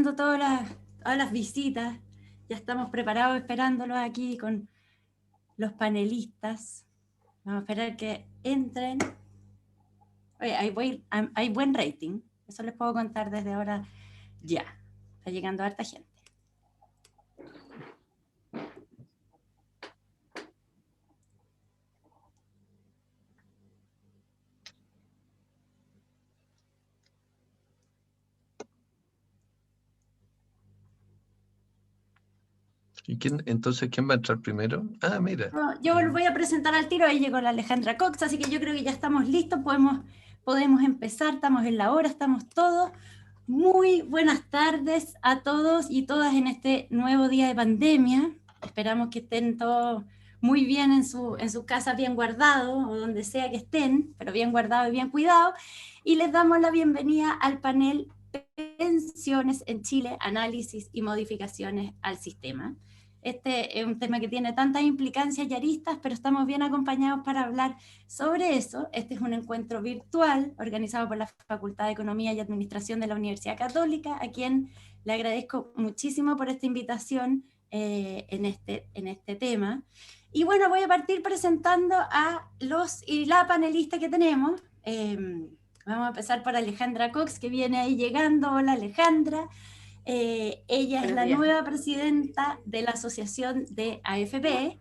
todas las visitas. Ya estamos preparados esperándolos aquí con los panelistas. Vamos a esperar que entren. Oye, hay buen rating. Eso les puedo contar desde ahora ya. Está llegando harta gente. ¿Y entonces quién va a entrar primero? Ah, mira. No, yo voy a presentar al tiro, ahí llegó la Alejandra Cox, así que yo creo que ya estamos listos, podemos empezar, estamos en la hora, estamos todos. Muy buenas tardes a todos y todas en este nuevo día de pandemia. Esperamos que estén todos muy bien en su casa, bien guardados, o donde sea que estén, pero bien guardados y bien cuidados. Y les damos la bienvenida al panel Pensiones en Chile, análisis y modificaciones al sistema. Este es un tema que tiene tantas implicancias y aristas, pero estamos bien acompañados para hablar sobre eso. Este es un encuentro virtual organizado por la Facultad de Economía y Administración de la Universidad Católica, a quien le agradezco muchísimo por esta invitación en este tema. Y bueno, voy a partir presentando a los y la panelista que tenemos. Vamos a empezar por Alejandra Cox, que viene ahí llegando. Hola, Alejandra. Ella es la nueva presidenta de la asociación de AFP.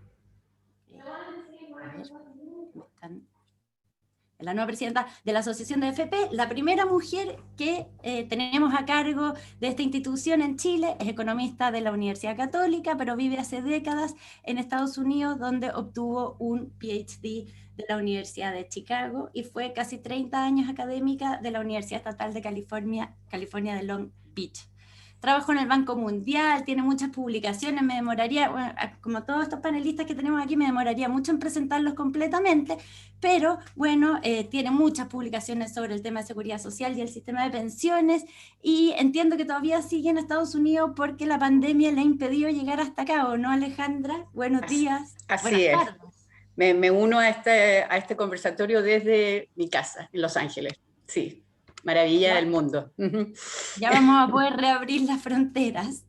La nueva presidenta de la asociación de AFP, la primera mujer que tenemos a cargo de esta institución en Chile, es economista de la Universidad Católica, pero vive hace décadas en Estados Unidos, donde obtuvo un PhD de la Universidad de Chicago y fue casi 30 años académica de la Universidad Estatal de California de Long Beach. Trabajó en el Banco Mundial, tiene muchas publicaciones, me demoraría, bueno, como todos estos panelistas que tenemos aquí, me demoraría mucho en presentarlos completamente, pero bueno, tiene muchas publicaciones sobre el tema de seguridad social y el sistema de pensiones, y entiendo que todavía sigue en Estados Unidos porque la pandemia le ha impedido llegar hasta acá, ¿o no, Alejandra? Buenos días. Así es. Me uno a este conversatorio desde mi casa, en Los Ángeles. Sí. Maravilla del mundo. Ya vamos a poder reabrir las fronteras.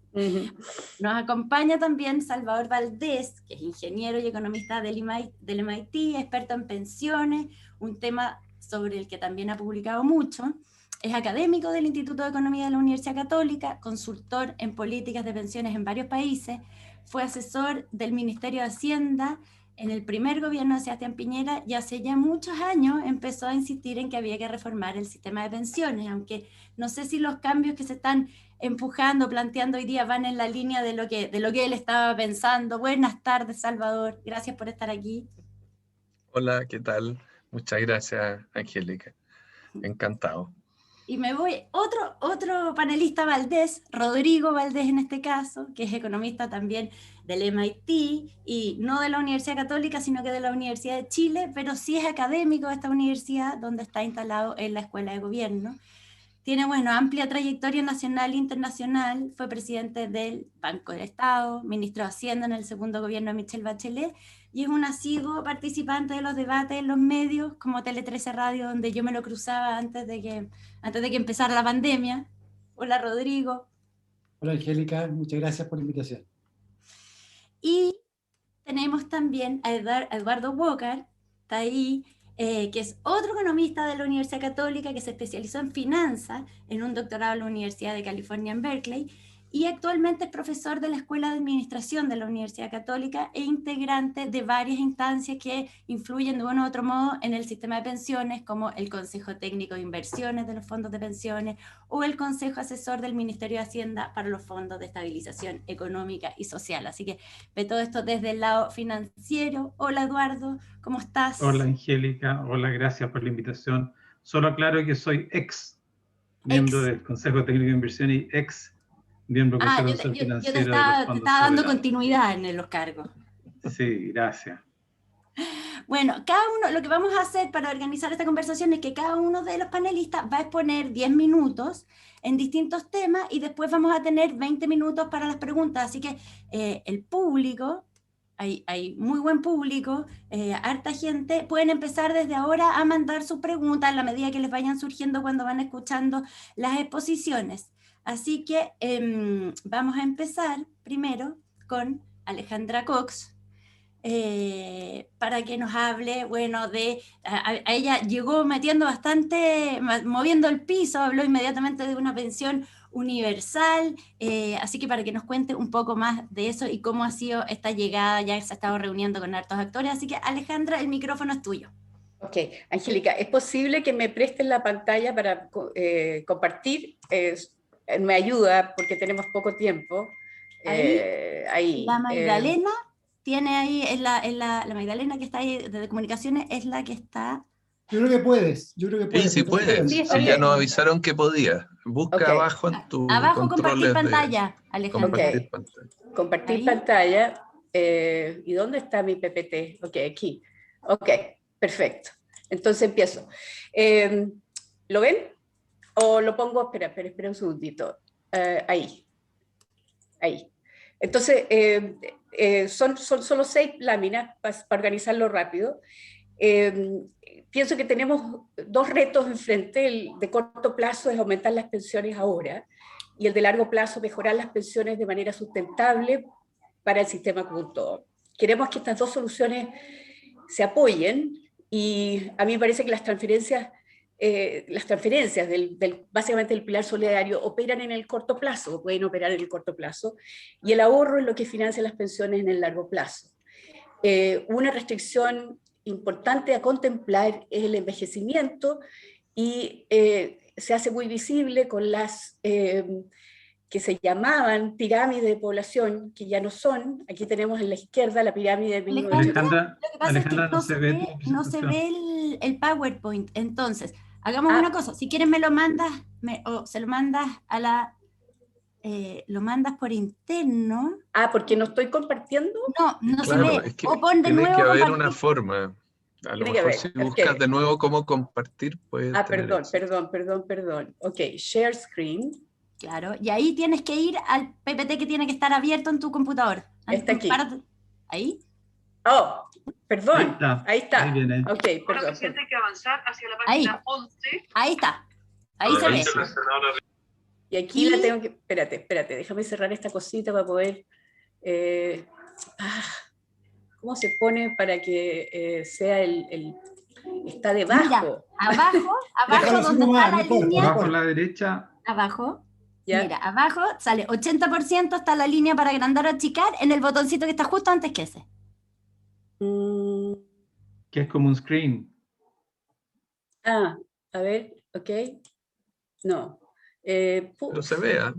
Nos acompaña también Salvador Valdés, que es ingeniero y economista del MIT, experto en pensiones, un tema sobre el que también ha publicado mucho. Es académico del Instituto de Economía de la Universidad Católica, consultor en políticas de pensiones en varios países, fue asesor del Ministerio de Hacienda en el primer gobierno de Sebastián Piñera, y hace ya muchos años empezó a insistir en que había que reformar el sistema de pensiones, aunque no sé si los cambios que se están empujando, planteando hoy día van en la línea de lo que él estaba pensando. Buenas tardes, Salvador, gracias por estar aquí. Hola, ¿qué tal? Muchas gracias, Angélica. Encantado. Y me voy, otro panelista Valdés, Rodrigo Valdés en este caso, que es economista también del MIT, y no de la Universidad Católica, sino que de la Universidad de Chile, pero sí es académico de esta universidad, donde está instalado en la Escuela de Gobierno. Tiene, bueno, amplia trayectoria nacional e internacional, fue presidente del Banco del Estado, ministro de Hacienda en el segundo gobierno de Michelle Bachelet, y es un asiduo participante de los debates en los medios, como Tele 13 Radio, donde yo me lo cruzaba antes de que empezara la pandemia. Hola, Rodrigo. Hola, Angélica, muchas gracias por la invitación. Y tenemos también a Eduardo Walker, está ahí, que es otro economista de la Universidad Católica que se especializó en finanzas, en un doctorado en la Universidad de California en Berkeley, y actualmente es profesor de la Escuela de Administración de la Universidad Católica e integrante de varias instancias que influyen de uno u otro modo en el sistema de pensiones, como el Consejo Técnico de Inversiones de los fondos de pensiones o el Consejo Asesor del Ministerio de Hacienda para los fondos de estabilización económica y social. Así que ve todo esto desde el lado financiero. Hola, Eduardo, ¿cómo estás? Hola, Angélica, hola, gracias por la invitación. Solo aclaro que soy ex miembro del Consejo Técnico de Inversión y ex miembro del Consejo Asesor Financiero. Yo te estaba dando continuidad en los cargos. Sí, gracias. Bueno, lo que vamos a hacer para organizar esta conversación es que cada uno de los panelistas va a exponer 10 minutos en distintos temas y después vamos a tener 20 minutos para las preguntas. Así que el público, hay muy buen público, harta gente, pueden empezar desde ahora a mandar sus preguntas en la medida que les vayan surgiendo cuando van escuchando las exposiciones. Así que vamos a empezar primero con Alejandra Cox, para que nos hable, bueno, a ella llegó metiendo bastante, moviendo el piso, habló inmediatamente de una pensión universal, así que para que nos cuente un poco más de eso y cómo ha sido esta llegada, ya se ha estado reuniendo con hartos actores, así que Alejandra, el micrófono es tuyo. Ok, Angélica, ¿es posible que me presten la pantalla para compartir? Me ayuda porque tenemos poco tiempo. Ahí, la Magdalena tiene ahí, la Magdalena que está ahí de comunicaciones es la que está... Yo creo que puedes, Sí, puedes. Sí, Sí, ya nos avisaron que podía. Busca abajo en tu abajo compartir pantalla, Alejandra. Compartir pantalla. Compartir pantalla. ¿Y dónde está mi PPT? Ok, aquí. Ok, perfecto. Entonces empiezo. ¿Lo ven? O lo pongo, espera un segundito. Ahí. Entonces, son solo 6 láminas para organizarlo rápido. Pienso que tenemos 2 retos enfrente. El de corto plazo es aumentar las pensiones ahora, y el de largo plazo mejorar las pensiones de manera sustentable para el sistema como todo. Queremos que estas 2 soluciones se apoyen, y a mí me parece que las transferencias básicamente del pilar solidario operan en el corto plazo, pueden operar en el corto plazo, y el ahorro es lo que financia las pensiones en el largo plazo. Una restricción importante a contemplar es el envejecimiento, y se hace muy visible con las que se llamaban pirámides de población, que ya no son. Aquí tenemos en la izquierda la pirámide de 1980. Lo que pasa es que no se ve el PowerPoint. Entonces, hagamos una cosa, si quieres me lo mandas, o se lo mandas a la... lo mandas por interno. ¿Porque no estoy compartiendo? No se ve. Es que o pon de tiene nuevo que haber compartir. una forma. A lo mejor si buscas de nuevo cómo compartir, puedes perdón. Ok, share screen. Claro, y ahí tienes que ir al PPT que tiene que estar abierto en tu computador. Está aquí. ¿Ahí? Oh, perdón. Ahí está. Ahí viene. Ok, perdón. Hay que avanzar hacia la página 11. Ahí está. Ahí se ve. Y aquí la tengo que... Espérate, déjame cerrar esta cosita para poder... ¿cómo se pone para que sea el... Está debajo? Mira, abajo donde está la línea. Abajo a la derecha. Abajo. ¿Ya? Mira, abajo sale 80%, está la línea para agrandar o achicar en el botoncito que está justo antes que ese. Que es como un screen. A ver, ok. No. Pero se vea.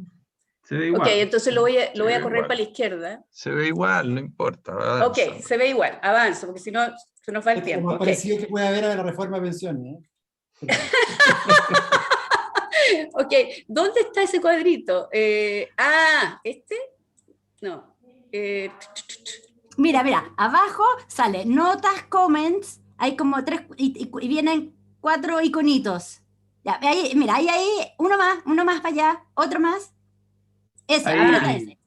Se ve igual. Ok, entonces lo voy a correr para la izquierda. Se ve igual, no importa. Avanza. Ok, se ve igual, avanzo, porque si no, se nos va el tiempo. Como parecido que puede haber a la reforma de pensiones. Ok, ¿dónde está ese cuadrito? ¿este? No. Mira, abajo sale notas, comments, hay como 3, y vienen 4 iconitos. Ya, mira, ahí, uno más para allá, otro más. Ese, aprieta ese.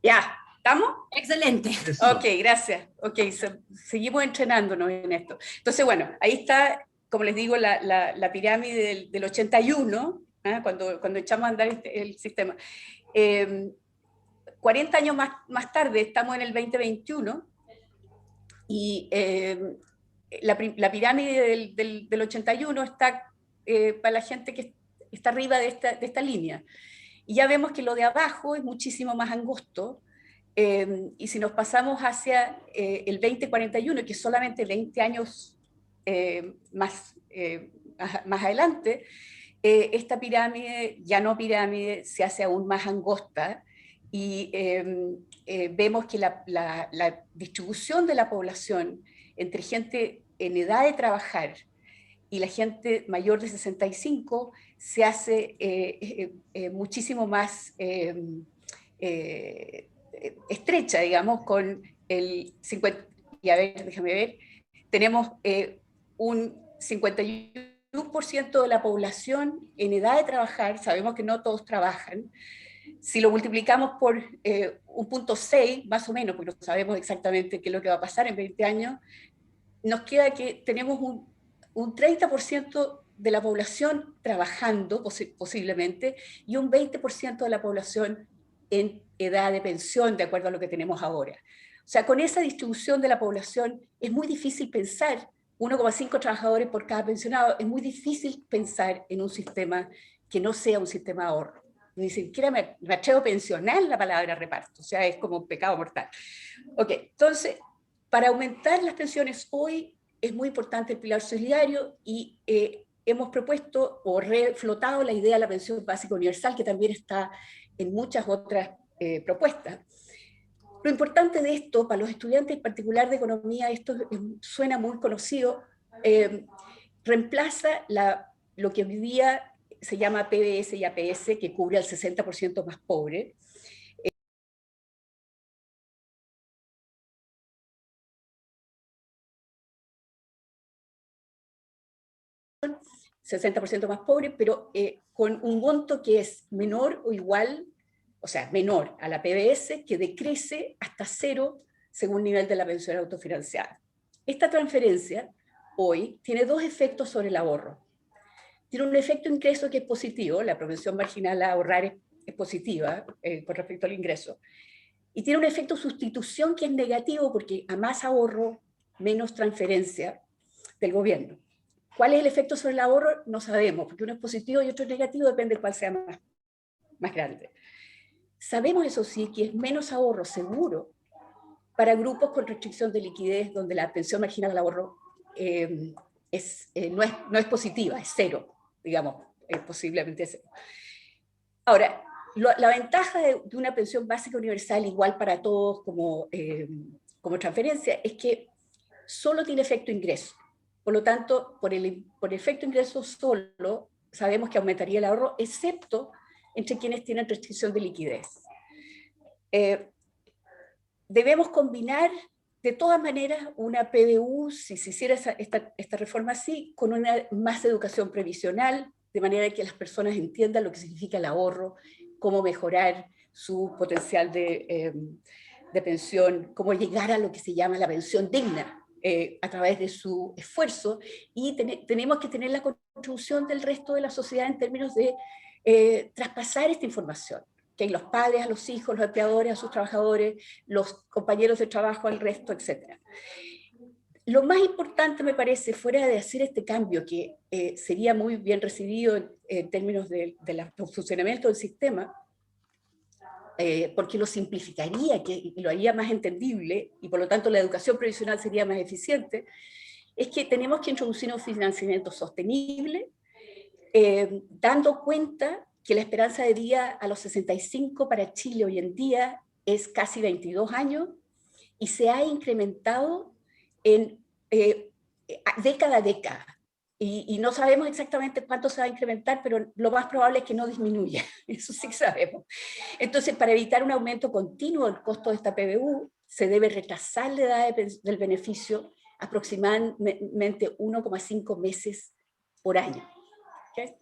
Ya, ¿estamos? Excelente. Eso. Ok, gracias. Ok, seguimos entrenándonos en esto. Entonces, bueno, ahí está, como les digo, la pirámide del 81, cuando echamos a andar el sistema. 40 años más tarde, estamos en el 2021, y la pirámide del 81 está para la gente que está arriba de esta línea. Y ya vemos que lo de abajo es muchísimo más angosto, y si nos pasamos hacia el 2041, que es solamente 20 años más adelante, esta pirámide, ya no pirámide, se hace aún más angosta, y vemos que la distribución de la población entre gente en edad de trabajar y la gente mayor de 65 se hace muchísimo más estrecha, digamos, con el 50, y a ver, déjame ver, tenemos un 51% de la población en edad de trabajar. Sabemos que no todos trabajan. Si lo multiplicamos por 1.6, más o menos, porque no sabemos exactamente qué es lo que va a pasar en 20 años, nos queda que tenemos un 30% de la población trabajando posiblemente y un 20% de la población en edad de pensión, de acuerdo a lo que tenemos ahora. O sea, con esa distribución de la población es muy difícil pensar, 1,5 trabajadores por cada pensionado, es muy difícil pensar en un sistema que no sea un sistema de ahorro. Ni siquiera me atrevo a pensionar la palabra reparto, o sea, es como un pecado mortal. Ok, entonces, para aumentar las pensiones hoy es muy importante el pilar solidario y hemos propuesto o reflotado la idea de la pensión básica universal, que también está en muchas otras propuestas. Lo importante de esto, para los estudiantes en particular de economía, esto suena muy conocido, reemplaza lo que hoy día se llama PBS y APS, que cubre al 60% más pobre. 60% más pobre, pero con un monto que es menor o igual, o sea, menor a la PBS, que decrece hasta cero según el nivel de la pensión autofinanciada. Esta transferencia hoy tiene dos efectos sobre el ahorro. Tiene un efecto ingreso que es positivo, la propensión marginal a ahorrar es positiva con respecto al ingreso, y tiene un efecto sustitución que es negativo porque a más ahorro, menos transferencia del gobierno. ¿Cuál es el efecto sobre el ahorro? No sabemos, porque uno es positivo y otro es negativo, depende de cuál sea más grande. Sabemos, eso sí, que es menos ahorro seguro para grupos con restricción de liquidez, donde la pensión marginal al ahorro no es positiva, es cero, digamos, posiblemente cero. Ahora, la ventaja de una pensión básica universal igual para todos como transferencia es que solo tiene efecto ingreso. Por lo tanto, por efecto ingreso solo, sabemos que aumentaría el ahorro, excepto entre quienes tienen restricción de liquidez. Debemos combinar, de todas maneras, una PBU, si se hiciera esta reforma así, con más educación previsional, de manera que las personas entiendan lo que significa el ahorro, cómo mejorar su potencial de pensión, cómo llegar a lo que se llama la pensión digna, a través de su esfuerzo, y tenemos que tener la contribución del resto de la sociedad en términos de traspasar esta información, que los padres a los hijos, los empleadores a sus trabajadores, los compañeros de trabajo al resto, etc. Lo más importante, me parece, fuera de hacer este cambio, que sería muy bien recibido en términos del funcionamiento del sistema, porque lo simplificaría y lo haría más entendible, y por lo tanto la educación previsional sería más eficiente, es que tenemos que introducir un financiamiento sostenible, dando cuenta que la esperanza de vida a los 65 para Chile hoy en día es casi 22 años, y se ha incrementado en década a década. Y no sabemos exactamente cuánto se va a incrementar, pero lo más probable es que no disminuya, eso sí sabemos. Entonces, para evitar un aumento continuo del costo de esta PBU, se debe retrasar la edad del beneficio aproximadamente 1,5 meses por año. ¿Okay?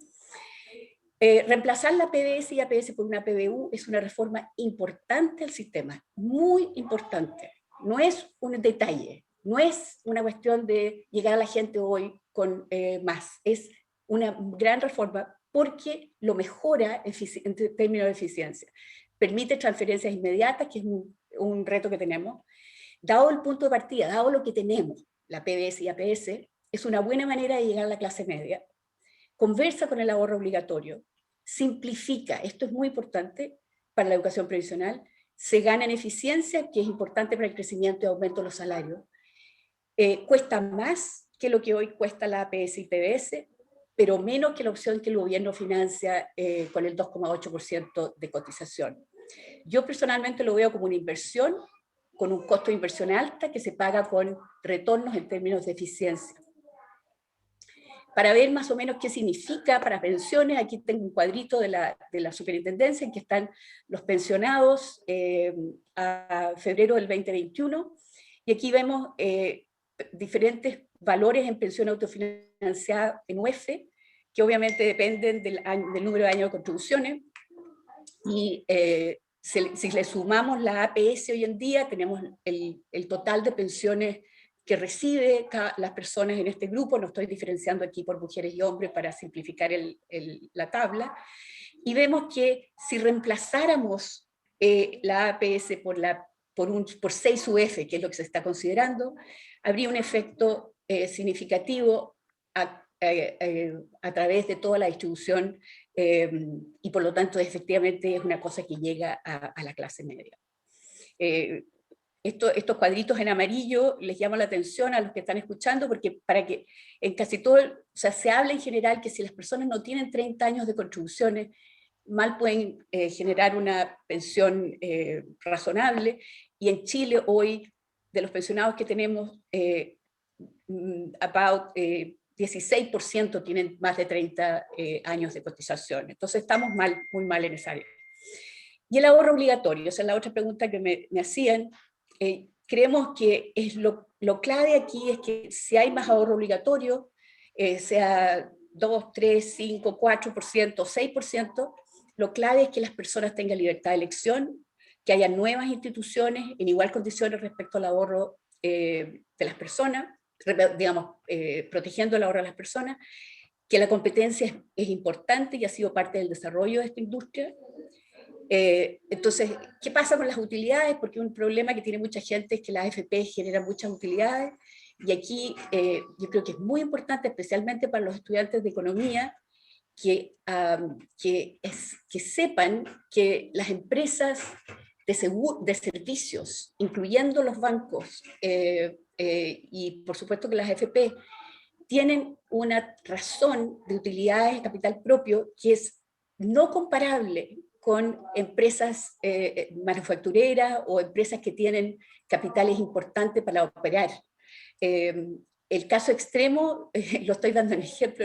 Reemplazar la PBS y APS por una PBU es una reforma importante al sistema, muy importante. No es un detalle, no es una cuestión de llegar a la gente hoy con más, es una gran reforma porque lo mejora en términos de eficiencia. Permite transferencias inmediatas, que es un reto que tenemos. Dado el punto de partida, dado lo que tenemos, la PBS y APS, es una buena manera de llegar a la clase media. Conversa con el ahorro obligatorio, simplifica, esto es muy importante para la educación previsional, se gana en eficiencia, que es importante para el crecimiento y aumento de los salarios. Cuesta más que lo que hoy cuesta la APS y PBS, pero menos que la opción que el gobierno financia con el 2,8% de cotización. Yo personalmente lo veo como una inversión, con un costo de inversión alta que se paga con retornos en términos de eficiencia. Para ver más o menos qué significa para pensiones, aquí tengo un cuadrito de la superintendencia en que están los pensionados a febrero del 2021, y aquí vemos diferentes valores en pensión autofinanciada en UEF, que obviamente dependen del número de años de contribuciones, y si le sumamos la APS hoy en día, tenemos el total de pensiones que recibe las personas en este grupo, no estoy diferenciando aquí por mujeres y hombres para simplificar la tabla, y vemos que si reemplazáramos la APS por 6 UF, que es lo que se está considerando, habría un efecto significativo a través de toda la distribución, y por lo tanto efectivamente es una cosa que llega a la clase media. Estos cuadritos en amarillo les llamo la atención a los que están escuchando, porque para que en casi todo, o sea, se habla en general que si las personas no tienen 30 años de contribuciones, mal pueden generar una pensión razonable, y en Chile hoy, de los pensionados que tenemos, about 16% tienen más de 30 años de cotización. Entonces estamos muy mal en esa área. Y el ahorro obligatorio, esa es la otra pregunta que me hacían. Creemos que lo clave aquí es que si hay más ahorro obligatorio, sea 2, 3, 5, 4%, 6%, lo clave es que las personas tengan libertad de elección, que haya nuevas instituciones en igual condiciones respecto al ahorro de las personas, digamos, protegiendo el ahorro de las personas, que la competencia es importante y ha sido parte del desarrollo de esta industria. Entonces, ¿qué pasa con las utilidades? Porque un problema que tiene mucha gente es que las AFP generan muchas utilidades, y aquí yo creo que es muy importante, especialmente para los estudiantes de economía, que sepan que las empresas de servicios, incluyendo los bancos, y por supuesto que las AFP, tienen una razón de utilidades de capital propio que es no comparable con empresas manufactureras o empresas que tienen capitales importantes para operar. El caso extremo, lo estoy dando en ejemplo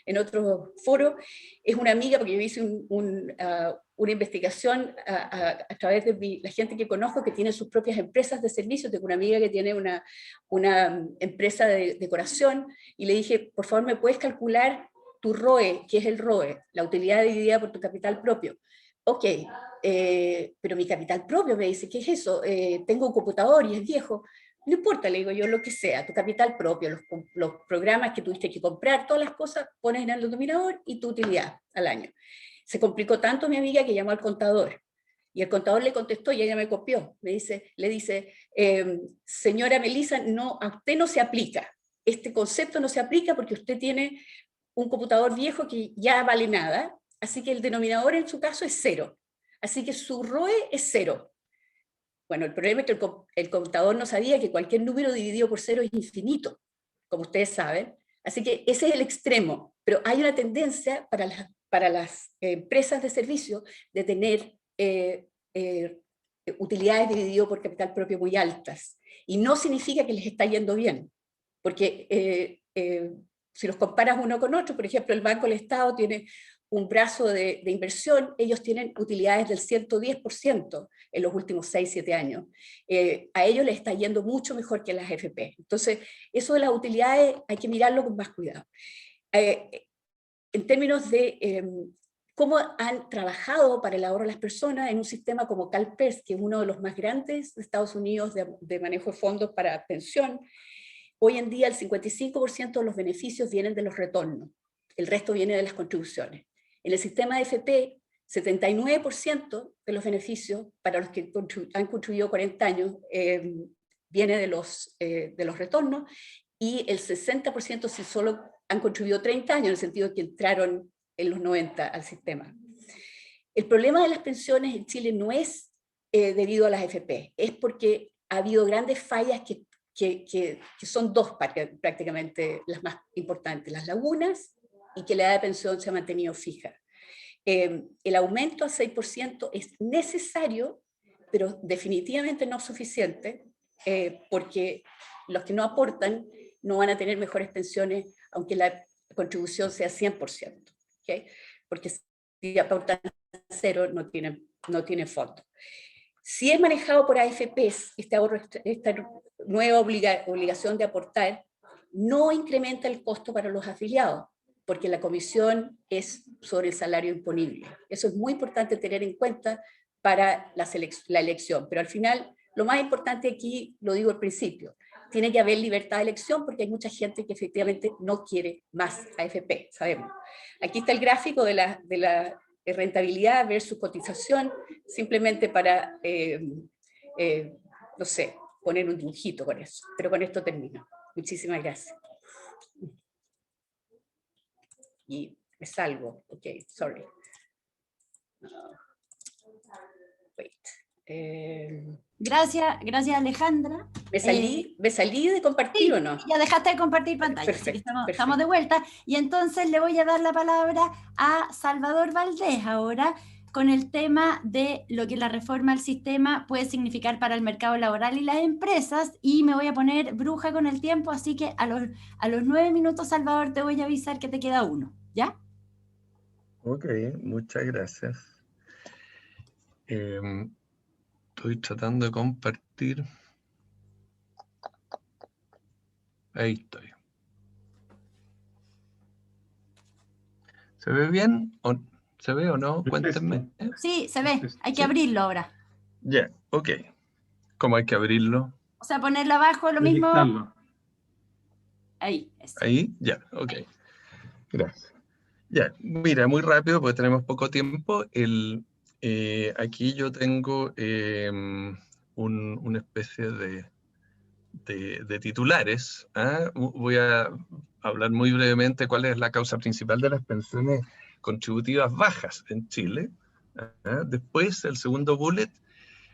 en otro foro, es una amiga, porque yo hice una investigación a través de la gente que conozco que tiene sus propias empresas de servicios. Tengo una amiga que tiene una empresa de decoración, y le dije, por favor, ¿me puedes calcular tu ROE? ¿Qué es el ROE? La utilidad dividida por tu capital propio. Ok, pero mi capital propio, me dice, ¿qué es eso? Tengo un computador y es viejo. No importa, le digo yo, lo que sea, tu capital propio, los programas que tuviste que comprar, todas las cosas, pones en el denominador y tu utilidad al año. Se complicó tanto mi amiga que llamó al contador, y el contador le contestó y ella me copió. Le dice, señora Melissa, no, a usted no se aplica, este concepto no se aplica porque usted tiene un computador viejo que ya vale nada, así que el denominador en su caso es 0, así que su ROE es 0. Bueno, el problema es que el contador no sabía que cualquier número dividido por 0 es infinito, como ustedes saben. Así que ese es el extremo, pero hay una tendencia para las empresas de servicio de tener utilidades divididas por capital propio muy altas. Y no significa que les está yendo bien, porque si los comparas uno con otro, por ejemplo, el Banco del Estado tiene un brazo de inversión, ellos tienen utilidades del 110% en los últimos 6-7 años. A ellos les está yendo mucho mejor que a las AFP. Entonces, eso de las utilidades hay que mirarlo con más cuidado. En términos de cómo han trabajado para el ahorro de las personas en un sistema como CalPERS, que es uno de los más grandes de Estados Unidos de manejo de fondos para pensión, hoy en día el 55% de los beneficios vienen de los retornos, el resto viene de las contribuciones. En el sistema de AFP, 79% de los beneficios para los que han contribuido 40 años viene de los retornos, y el 60% si solo han contribuido 30 años, en el sentido de que entraron en los 90 al sistema. El problema de las pensiones en Chile no es debido a las AFP, es porque ha habido grandes fallas que son dos prácticamente las más importantes, las lagunas y que la edad de pensión se ha mantenido fija. El aumento a 6% es necesario, pero definitivamente no suficiente, porque los que no aportan no van a tener mejores pensiones, aunque la contribución sea 100%, ¿okay? Porque si aportan 0 no tienen fondo. Si es manejado por AFPs, esta nueva obligación de aportar no incrementa el costo para los afiliados, porque la comisión es sobre el salario imponible. Eso es muy importante tener en cuenta para la elección, pero al final lo más importante aquí, lo digo al principio, tiene que haber libertad de elección porque hay mucha gente que efectivamente no quiere más AFP, sabemos. Aquí está el gráfico de la rentabilidad versus cotización, simplemente para, no sé, poner un dibujito con eso. Pero con esto termino. Muchísimas gracias. Y me salgo. Ok, sorry. Wait. Gracias Alejandra. ¿Me salí de compartir sí, o no? Ya dejaste de compartir pantalla, Perfecto, así que estamos de vuelta. Y entonces le voy a dar la palabra a Salvador Valdés ahora con el tema de lo que la reforma al sistema puede significar para el mercado laboral y las empresas. Y me voy a poner bruja con el tiempo, así que a los 9 minutos, Salvador, te voy a avisar que te queda uno, ¿ya? Ok, muchas gracias. Estoy tratando de compartir. Ahí estoy. ¿Se ve bien? ¿Se ve o no? Cuéntenme. Sí, se ve. Hay que abrirlo ahora. Ya, ok. ¿Cómo hay que abrirlo? O sea, ponerlo abajo, lo mismo. Ahí. Eso. Ahí, ya, ok. Gracias. Ya, mira, muy rápido porque tenemos poco tiempo. Aquí yo tengo una especie de titulares. Voy a hablar muy brevemente cuál es la causa principal de las pensiones contributivas bajas en Chile. Después, el segundo bullet,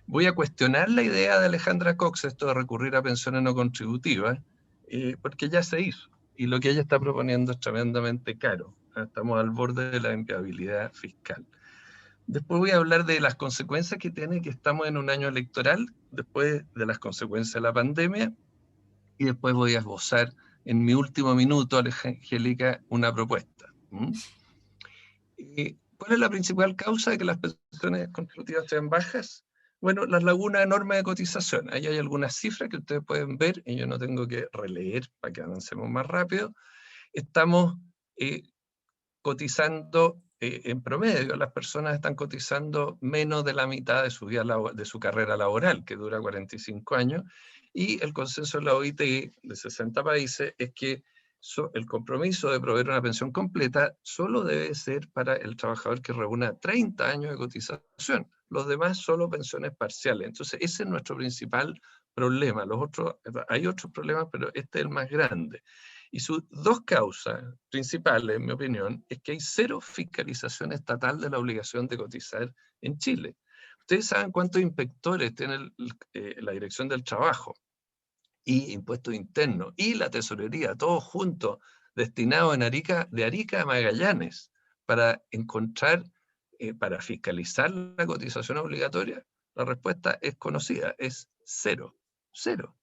voy a cuestionar la idea de Alejandra Cox, esto de recurrir a pensiones no contributivas, porque ya se hizo. Y lo que ella está proponiendo es tremendamente caro. Estamos al borde de la inviabilidad fiscal. Después voy a hablar de las consecuencias que tiene que estamos en un año electoral, después de las consecuencias de la pandemia, y después voy a esbozar en mi último minuto, Angélica, una propuesta. ¿Cuál es la principal causa de que las pensiones contributivas estén bajas? Bueno, las lagunas enormes de cotización. Ahí hay algunas cifras que ustedes pueden ver, y yo no tengo que releer para que avancemos más rápido. Estamos cotizando en promedio, las personas están cotizando menos de la mitad de su carrera laboral, que dura 45 años, y el consenso de la OIT de 60 países es que el compromiso de proveer una pensión completa solo debe ser para el trabajador que reúna 30 años de cotización. Los demás solo pensiones parciales. Entonces, ese es nuestro principal problema. Hay otros problemas, pero este es el más grande. Y sus dos causas principales, en mi opinión, es que hay cero fiscalización estatal de la obligación de cotizar en Chile. Ustedes saben cuántos inspectores tiene la Dirección del Trabajo y Impuestos Internos y la Tesorería, todos juntos, destinados de Arica a Magallanes, para encontrar, para fiscalizar la cotización obligatoria. La respuesta es conocida, es cero. Cero.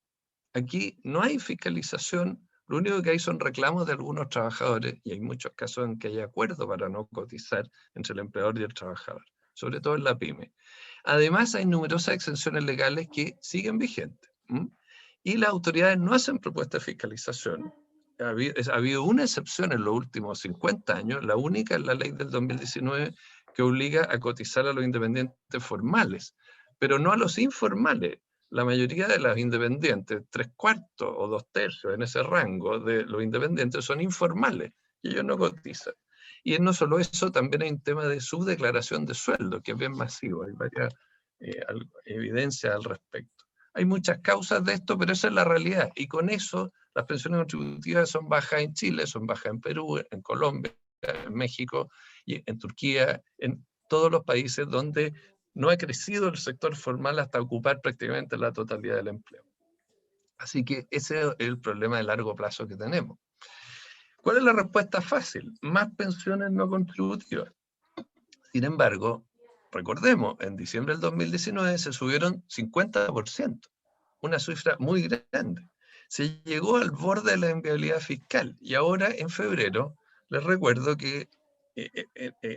Aquí no hay fiscalización. Lo único que hay son reclamos de algunos trabajadores, y hay muchos casos en que hay acuerdo para no cotizar entre el empleador y el trabajador, sobre todo en la pyme. Además, hay numerosas exenciones legales que siguen vigentes. Y las autoridades no hacen propuestas de fiscalización. Ha habido una excepción en los últimos 50 años, la única es la ley del 2019 que obliga a cotizar a los independientes formales, pero no a los informales. La mayoría de los independientes, 3/4 o 2/3 en ese rango de los independientes, son informales y ellos no cotizan. Y no solo eso, también hay un tema de subdeclaración de sueldo, que es bien masivo, hay varias evidencias al respecto. Hay muchas causas de esto, pero esa es la realidad. Y con eso, las pensiones contributivas son bajas en Chile, son bajas en Perú, en Colombia, en México, y en Turquía, en todos los países donde no ha crecido el sector formal hasta ocupar prácticamente la totalidad del empleo. Así que ese es el problema de largo plazo que tenemos. ¿Cuál es la respuesta fácil? Más pensiones no contributivas. Sin embargo, recordemos, en diciembre del 2019 se subieron 50%, una cifra muy grande. Se llegó al borde de la inviabilidad fiscal y ahora en febrero les recuerdo que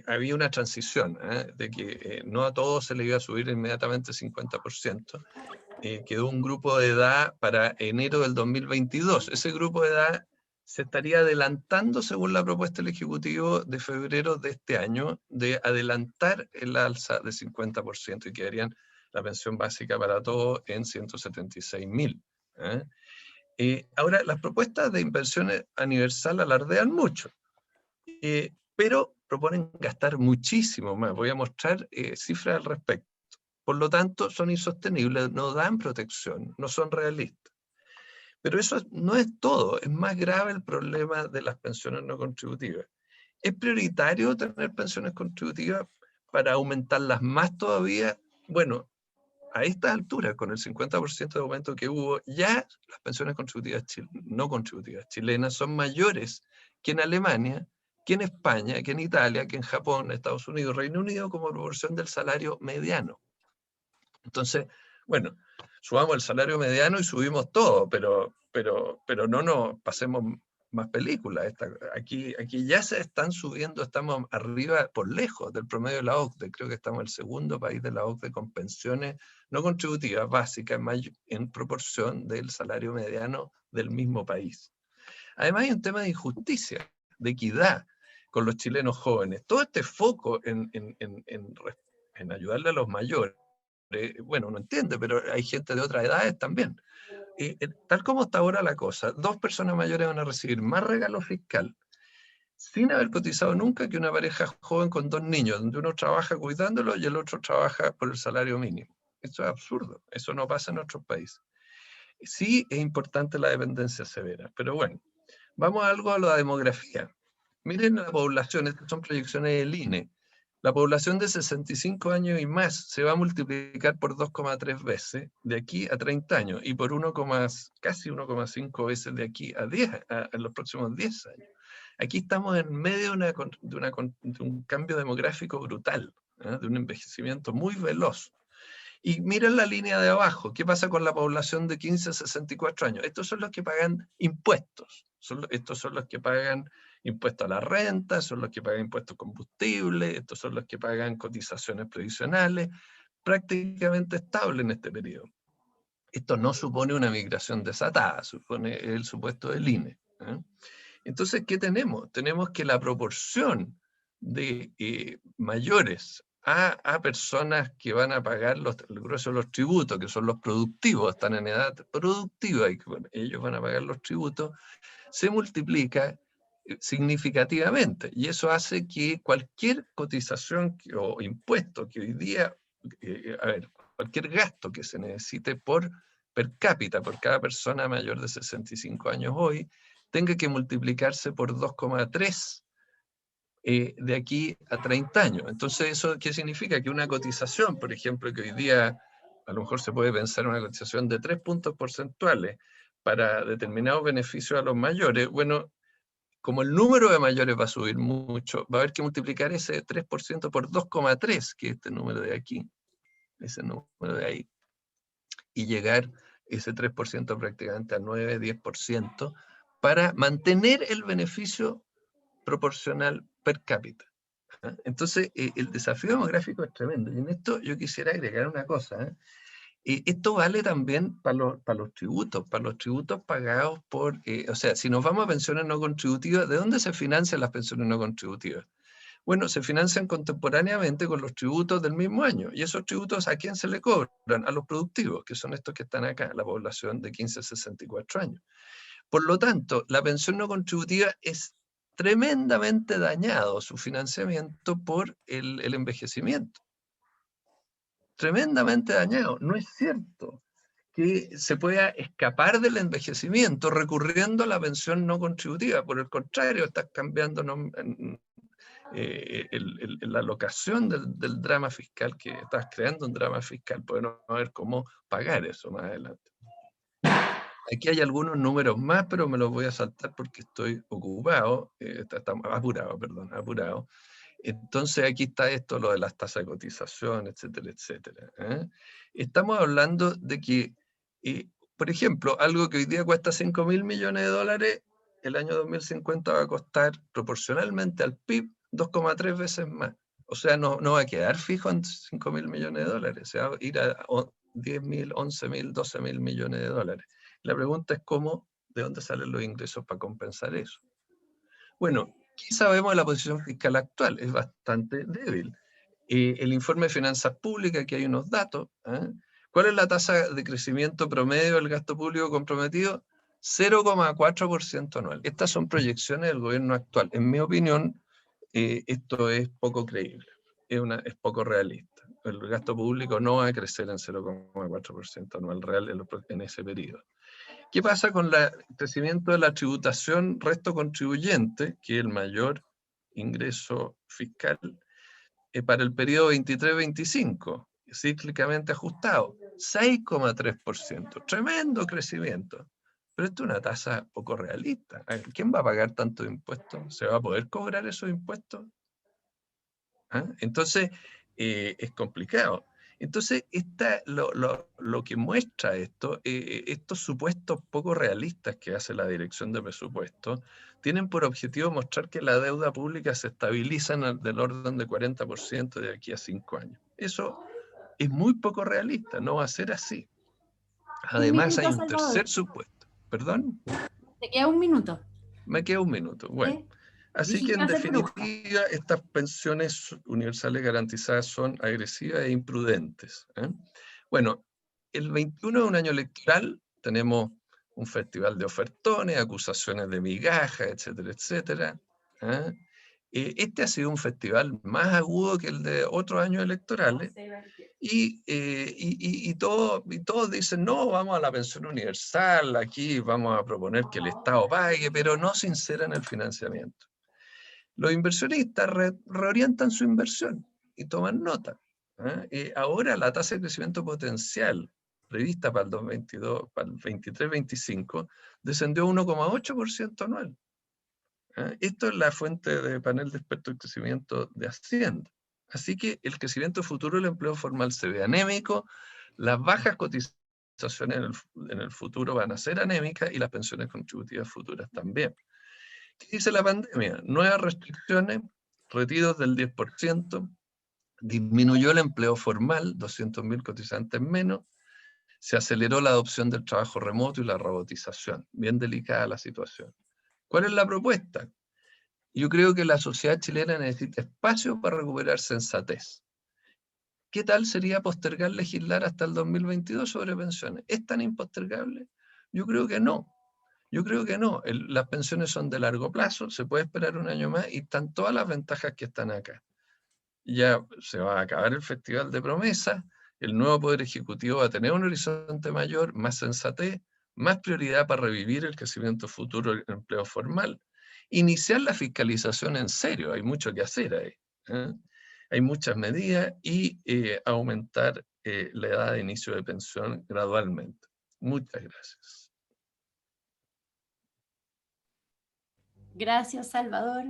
había una transición, de que no a todos se le iba a subir inmediatamente 50%. Quedó un grupo de edad para enero del 2022. Ese grupo de edad se estaría adelantando, según la propuesta del Ejecutivo de febrero de este año, de adelantar el alza de 50% y quedarían la pensión básica para todos en 176.000. Ahora, las propuestas de inversión universal alardean mucho, pero proponen gastar muchísimo más. Voy a mostrar cifras al respecto. Por lo tanto, son insostenibles, no dan protección, no son realistas. Pero eso no es todo, es más grave el problema de las pensiones no contributivas. ¿Es prioritario tener pensiones contributivas para aumentarlas más todavía? Bueno, a esta altura, con el 50% de aumento que hubo, ya las pensiones contributivas no contributivas chilenas son mayores que en Alemania, que en España, que en Italia, que en Japón, Estados Unidos, Reino Unido, como proporción del salario mediano. Entonces, bueno, subamos el salario mediano y subimos todo, pero no nos pasemos más películas. Aquí ya se están subiendo, estamos arriba por lejos del promedio de la OCDE. Creo que estamos el segundo país de la OCDE con pensiones no contributivas básicas en proporción del salario mediano del mismo país. Además hay un tema de injusticia, de equidad con los chilenos jóvenes. Todo este foco en ayudarle a los mayores, bueno, uno entiende, pero hay gente de otras edades también. Tal como está ahora la cosa, 2 personas mayores van a recibir más regalo fiscal sin haber cotizado nunca que una pareja joven con 2 niños, donde uno trabaja cuidándolo y el otro trabaja por el salario mínimo. Eso es absurdo, eso no pasa en otros países. Sí es importante la dependencia severa, pero bueno, vamos a algo a la demografía. Miren la población, estas son proyecciones del INE. La población de 65 años y más se va a multiplicar por 2,3 veces de aquí a 30 años y por casi 1,5 veces de aquí a 10, en los próximos 10 años. Aquí estamos en medio de un cambio demográfico brutal, de un envejecimiento muy veloz. Y miren la línea de abajo, ¿qué pasa con la población de 15 a 64 años? Estos son los que pagan impuestos, estos son los que pagan impuestos a la renta, son los que pagan impuestos a combustible, estos son los que pagan cotizaciones previsionales, prácticamente estable en este periodo. Esto no supone una migración desatada, supone el supuesto del INE. Entonces, ¿qué tenemos? Tenemos que la proporción de mayores a personas que van a pagar el grueso de los tributos, que son los productivos, están en edad productiva y que ellos van a pagar los tributos, se multiplica significativamente. Y eso hace que cualquier cotización o impuesto que hoy día, cualquier gasto que se necesite per cápita, por cada persona mayor de 65 años hoy, tenga que multiplicarse por 2,3 de aquí a 30 años. Entonces, ¿eso qué significa? Que una cotización, por ejemplo, que hoy día a lo mejor se puede pensar en una cotización de 3 puntos porcentuales para determinados beneficios a los mayores, bueno, como el número de mayores va a subir mucho, va a haber que multiplicar ese 3% por 2,3, que es este número de aquí, ese número de ahí, y llegar ese 3% prácticamente a 9, 10%, para mantener el beneficio proporcional per cápita. Entonces, el desafío demográfico es tremendo. Y en esto yo quisiera agregar una cosa. Esto vale también para los tributos pagados por, o sea, si nos vamos a pensiones no contributivas, ¿de dónde se financian las pensiones no contributivas? Bueno, se financian contemporáneamente con los tributos del mismo año. ¿Y esos tributos a quién se le cobran? A los productivos, que son estos que están acá, la población de 15 a 64 años. Por lo tanto, la pensión no contributiva es tremendamente dañado su financiamiento por el envejecimiento. Tremendamente dañado. No es cierto que se pueda escapar del envejecimiento recurriendo a la pensión no contributiva. Por el contrario, estás cambiando la alocación del drama fiscal, que estás creando un drama fiscal. Podemos ver cómo pagar eso más adelante. Aquí hay algunos números más, pero me los voy a saltar porque estoy ocupado, apurado. Entonces aquí está esto, lo de las tasas de cotización, etcétera, etcétera. Estamos hablando de que, por ejemplo, algo que hoy día cuesta 5.000 millones de dólares, el año 2050 va a costar proporcionalmente al PIB 2,3 veces más. O sea, no va a quedar fijo en 5.000 millones de dólares, se va a ir a 10.000, 11.000, 12.000 millones de dólares. La pregunta es de dónde salen los ingresos para compensar eso. Bueno, ¿qué sabemos de la posición fiscal actual? Es bastante débil. El informe de finanzas públicas, aquí hay unos datos. ¿Cuál es la tasa de crecimiento promedio del gasto público comprometido? 0,4% anual. Estas son proyecciones del gobierno actual. En mi opinión, esto es poco creíble, es poco realista. El gasto público no va a crecer en 0,4% anual real en ese periodo. ¿Qué pasa con el crecimiento de la tributación resto contribuyente, que es el mayor ingreso fiscal para el periodo 23-25, cíclicamente ajustado? 6,3%, tremendo crecimiento. Pero esto es una tasa poco realista. ¿Quién va a pagar tantos impuestos? ¿Se va a poder cobrar esos impuestos? ¿Ah? Entonces, es complicado. Entonces, lo que muestra esto, estos supuestos poco realistas que hace la Dirección de Presupuesto, tienen por objetivo mostrar que la deuda pública se estabiliza del orden de 40% de aquí a 5 años. Eso es muy poco realista, no va a ser así. Además, hay un tercer supuesto. ¿Perdón? Te queda un minuto. Me queda un minuto. Bueno. Así que en definitiva, estas pensiones universales garantizadas son agresivas e imprudentes. Bueno, el 21 es un año electoral, tenemos un festival de ofertones, acusaciones de migajas, etcétera, etcétera. Este ha sido un festival más agudo que el de otros años electorales y todos dicen, no, vamos a la pensión universal, aquí vamos a proponer que el Estado pague, pero no sinceran el financiamiento. Los inversionistas reorientan su inversión y toman nota. Ahora la tasa de crecimiento potencial prevista para el 2022, para el 23-25, descendió a 1,8% anual. Esto es la fuente de panel de expertos de crecimiento de Hacienda. Así que el crecimiento futuro del empleo formal se ve anémico, las bajas cotizaciones en el futuro van a ser anémicas y las pensiones contributivas futuras también. ¿Qué dice la pandemia? Nuevas restricciones, retiros del 10%, disminuyó el empleo formal, 200.000 cotizantes menos, se aceleró la adopción del trabajo remoto y la robotización. Bien delicada la situación. ¿Cuál es la propuesta? Yo creo que la sociedad chilena necesita espacio para recuperar sensatez. ¿Qué tal sería postergar legislar hasta el 2022 sobre pensiones? ¿Es tan impostergable? Yo creo que no. Yo creo que no. Las pensiones son de largo plazo, se puede esperar un año más y están todas las ventajas que están acá. Ya se va a acabar el Festival de Promesas, el nuevo Poder Ejecutivo va a tener un horizonte mayor, más sensatez, más prioridad para revivir el crecimiento futuro del empleo formal. Iniciar la fiscalización en serio, hay mucho que hacer ahí. Hay muchas medidas y aumentar la edad de inicio de pensión gradualmente. Muchas gracias. Gracias, Salvador.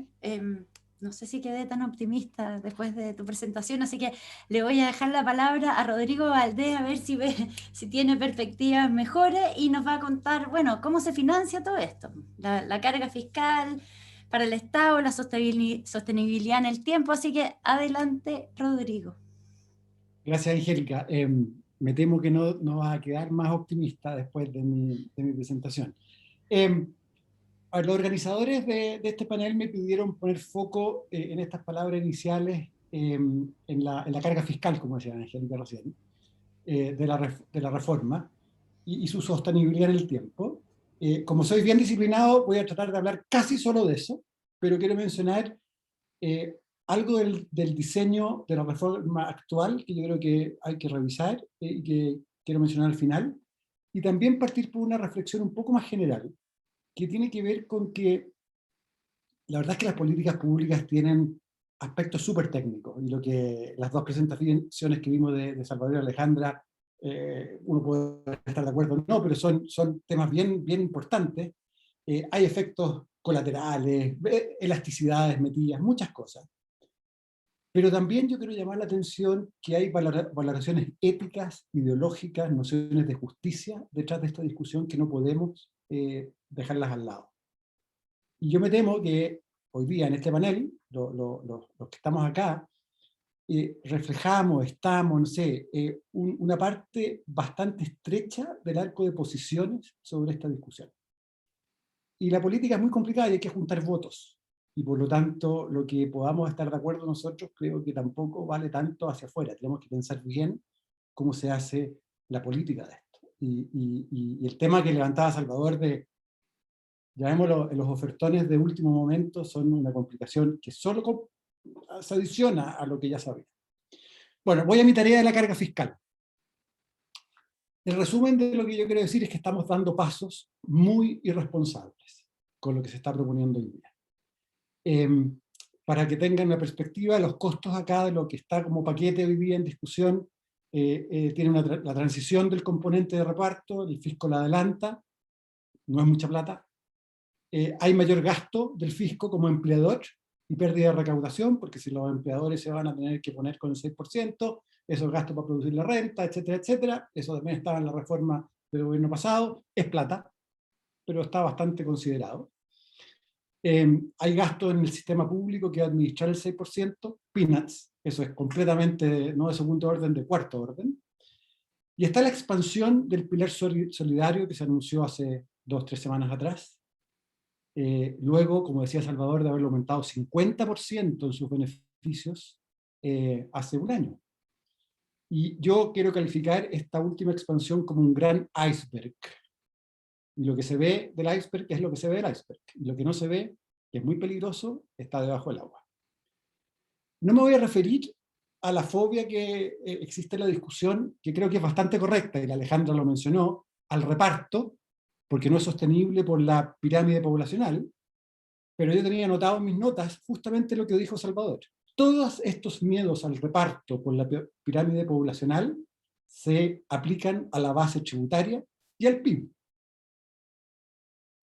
No sé si quedé tan optimista después de tu presentación, así que le voy a dejar la palabra a Rodrigo Valdés a ver si tiene perspectivas mejores y nos va a contar, bueno, cómo se financia todo esto, la carga fiscal para el Estado, la sostenibilidad en el tiempo, así que adelante, Rodrigo. Gracias, Angélica. Me temo que no vas a quedar más optimista después de mi presentación. Los organizadores de este panel me pidieron poner foco en estas palabras iniciales en la carga fiscal, como decía Angélica recién, de la reforma y su sostenibilidad en el tiempo. Como soy bien disciplinado, voy a tratar de hablar casi solo de eso, pero quiero mencionar algo del diseño de la reforma actual que yo creo que hay que revisar y que quiero mencionar al final, y también partir por una reflexión un poco más general, que tiene que ver con que la verdad es que las políticas públicas tienen aspectos súper técnicos, y lo que las dos presentaciones que vimos de Salvador y Alejandra, uno puede estar de acuerdo o no, pero son temas bien importantes. Hay efectos colaterales, elasticidades metidas, muchas cosas. Pero también yo quiero llamar la atención que hay valoraciones éticas, ideológicas, nociones de justicia detrás de esta discusión que no podemos dejarlas al lado. Y yo me temo que hoy día en este panel, los que estamos acá, reflejamos, no sé, una parte bastante estrecha del arco de posiciones sobre esta discusión. Y la política es muy complicada y hay que juntar votos. Y por lo tanto, lo que podamos estar de acuerdo nosotros, creo que tampoco vale tanto hacia afuera. Tenemos que pensar bien cómo se hace la política de esto. Y el tema que levantaba Salvador de llamémoslo, los ofertones de último momento son una complicación que solo se adiciona a lo que ya sabía. Bueno, voy a mi tarea de la carga fiscal. El resumen de lo que yo quiero decir es que estamos dando pasos muy irresponsables con lo que se está proponiendo hoy día. Para que tengan una perspectiva, los costos acá de lo que está como paquete hoy día en discusión, tiene la transición del componente de reparto, el fisco la adelanta, no es mucha plata. Hay mayor gasto del fisco como empleador y pérdida de recaudación, porque si los empleadores se van a tener que poner con el 6%, esos gastos para producir la renta, etcétera, etcétera. Eso también estaba en la reforma del gobierno pasado. Es plata, pero está bastante considerado. Hay gasto en el sistema público que administrar el 6%, peanuts, eso es completamente no de segundo orden, de cuarto orden. Y está la expansión del pilar solidario que se anunció hace 2 o 3 semanas atrás. Luego, como decía Salvador, de haberlo aumentado 50% en sus beneficios hace un año. Y yo quiero calificar esta última expansión como un gran iceberg. Y lo que se ve del iceberg es lo que se ve del iceberg. Y lo que no se ve, que es muy peligroso, está debajo del agua. No me voy a referir a la fobia que existe en la discusión, que creo que es bastante correcta, y la Alejandra lo mencionó, al reparto, porque no es sostenible por la pirámide poblacional, pero yo tenía anotado en mis notas justamente lo que dijo Salvador. Todos estos miedos al reparto por la pirámide poblacional se aplican a la base tributaria y al PIB.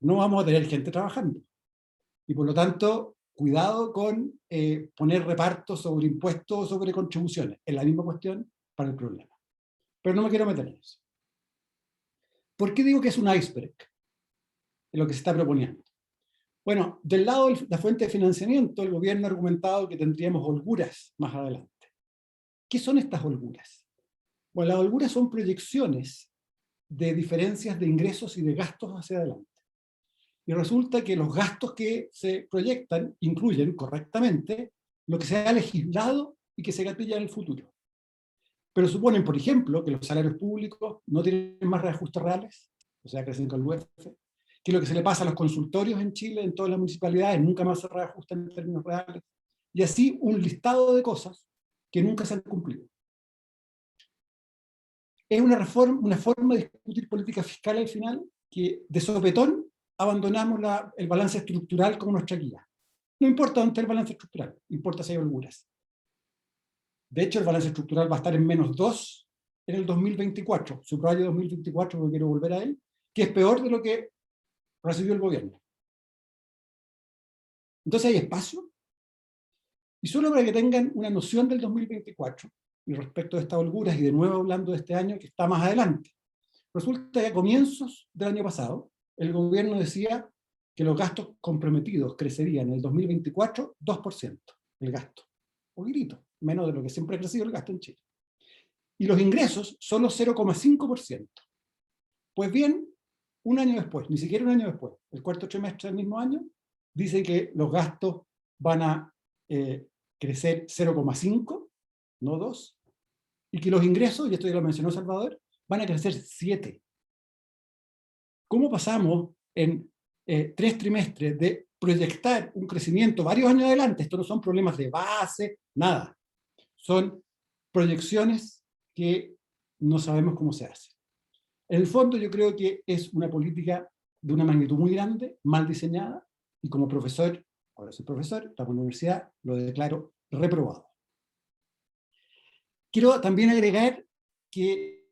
No vamos a tener gente trabajando. Y por lo tanto, cuidado con poner repartos sobre impuestos o sobre contribuciones. Es la misma cuestión para el problema. Pero no me quiero meter en eso. ¿Por qué digo que es un iceberg en lo que se está proponiendo? Bueno, del lado de la fuente de financiamiento, el gobierno ha argumentado que tendríamos holguras más adelante. ¿Qué son estas holguras? Bueno, las holguras son proyecciones de diferencias de ingresos y de gastos hacia adelante. Y resulta que los gastos que se proyectan incluyen correctamente lo que se ha legislado y que se gatilla en el futuro. Pero suponen, por ejemplo, que los salarios públicos no tienen más reajustes reales, o sea, crecen con el UF, que lo que se le pasa a los consultorios en Chile, en todas las municipalidades, nunca más se reajusta en términos reales, y así un listado de cosas que nunca se han cumplido. Es una forma de discutir política fiscal al final, que de sopetón abandonamos el balance estructural como nuestra guía. No importa dónde esté el balance estructural, importa si hay holguras. De hecho, el balance estructural va a estar en -2 en el 2024, subrayo 2024 porque quiero volver a él, que es peor de lo que recibió el gobierno. Entonces hay espacio. Y solo para que tengan una noción del 2024, y respecto de estas holguras, y de nuevo hablando de este año que está más adelante, resulta que a comienzos del año pasado, el gobierno decía que los gastos comprometidos crecerían en el 2024 2%, el gasto. Poquitito, menos de lo que siempre ha crecido el gasto en Chile. Y los ingresos solo 0,5%. Pues bien, un año después, ni siquiera un año después, el cuarto trimestre del mismo año, dice que los gastos van a crecer 0,5, no 2, y que los ingresos, y esto ya lo mencionó Salvador, van a crecer 7. ¿Cómo pasamos en 3 trimestres de proyectar un crecimiento varios años adelante? Esto no son problemas de base, nada. Son proyecciones que no sabemos cómo se hace. En el fondo yo creo que es una política de una magnitud muy grande, mal diseñada, y como profesor, ahora soy profesor, estamos en la universidad, lo declaro reprobado. Quiero también agregar que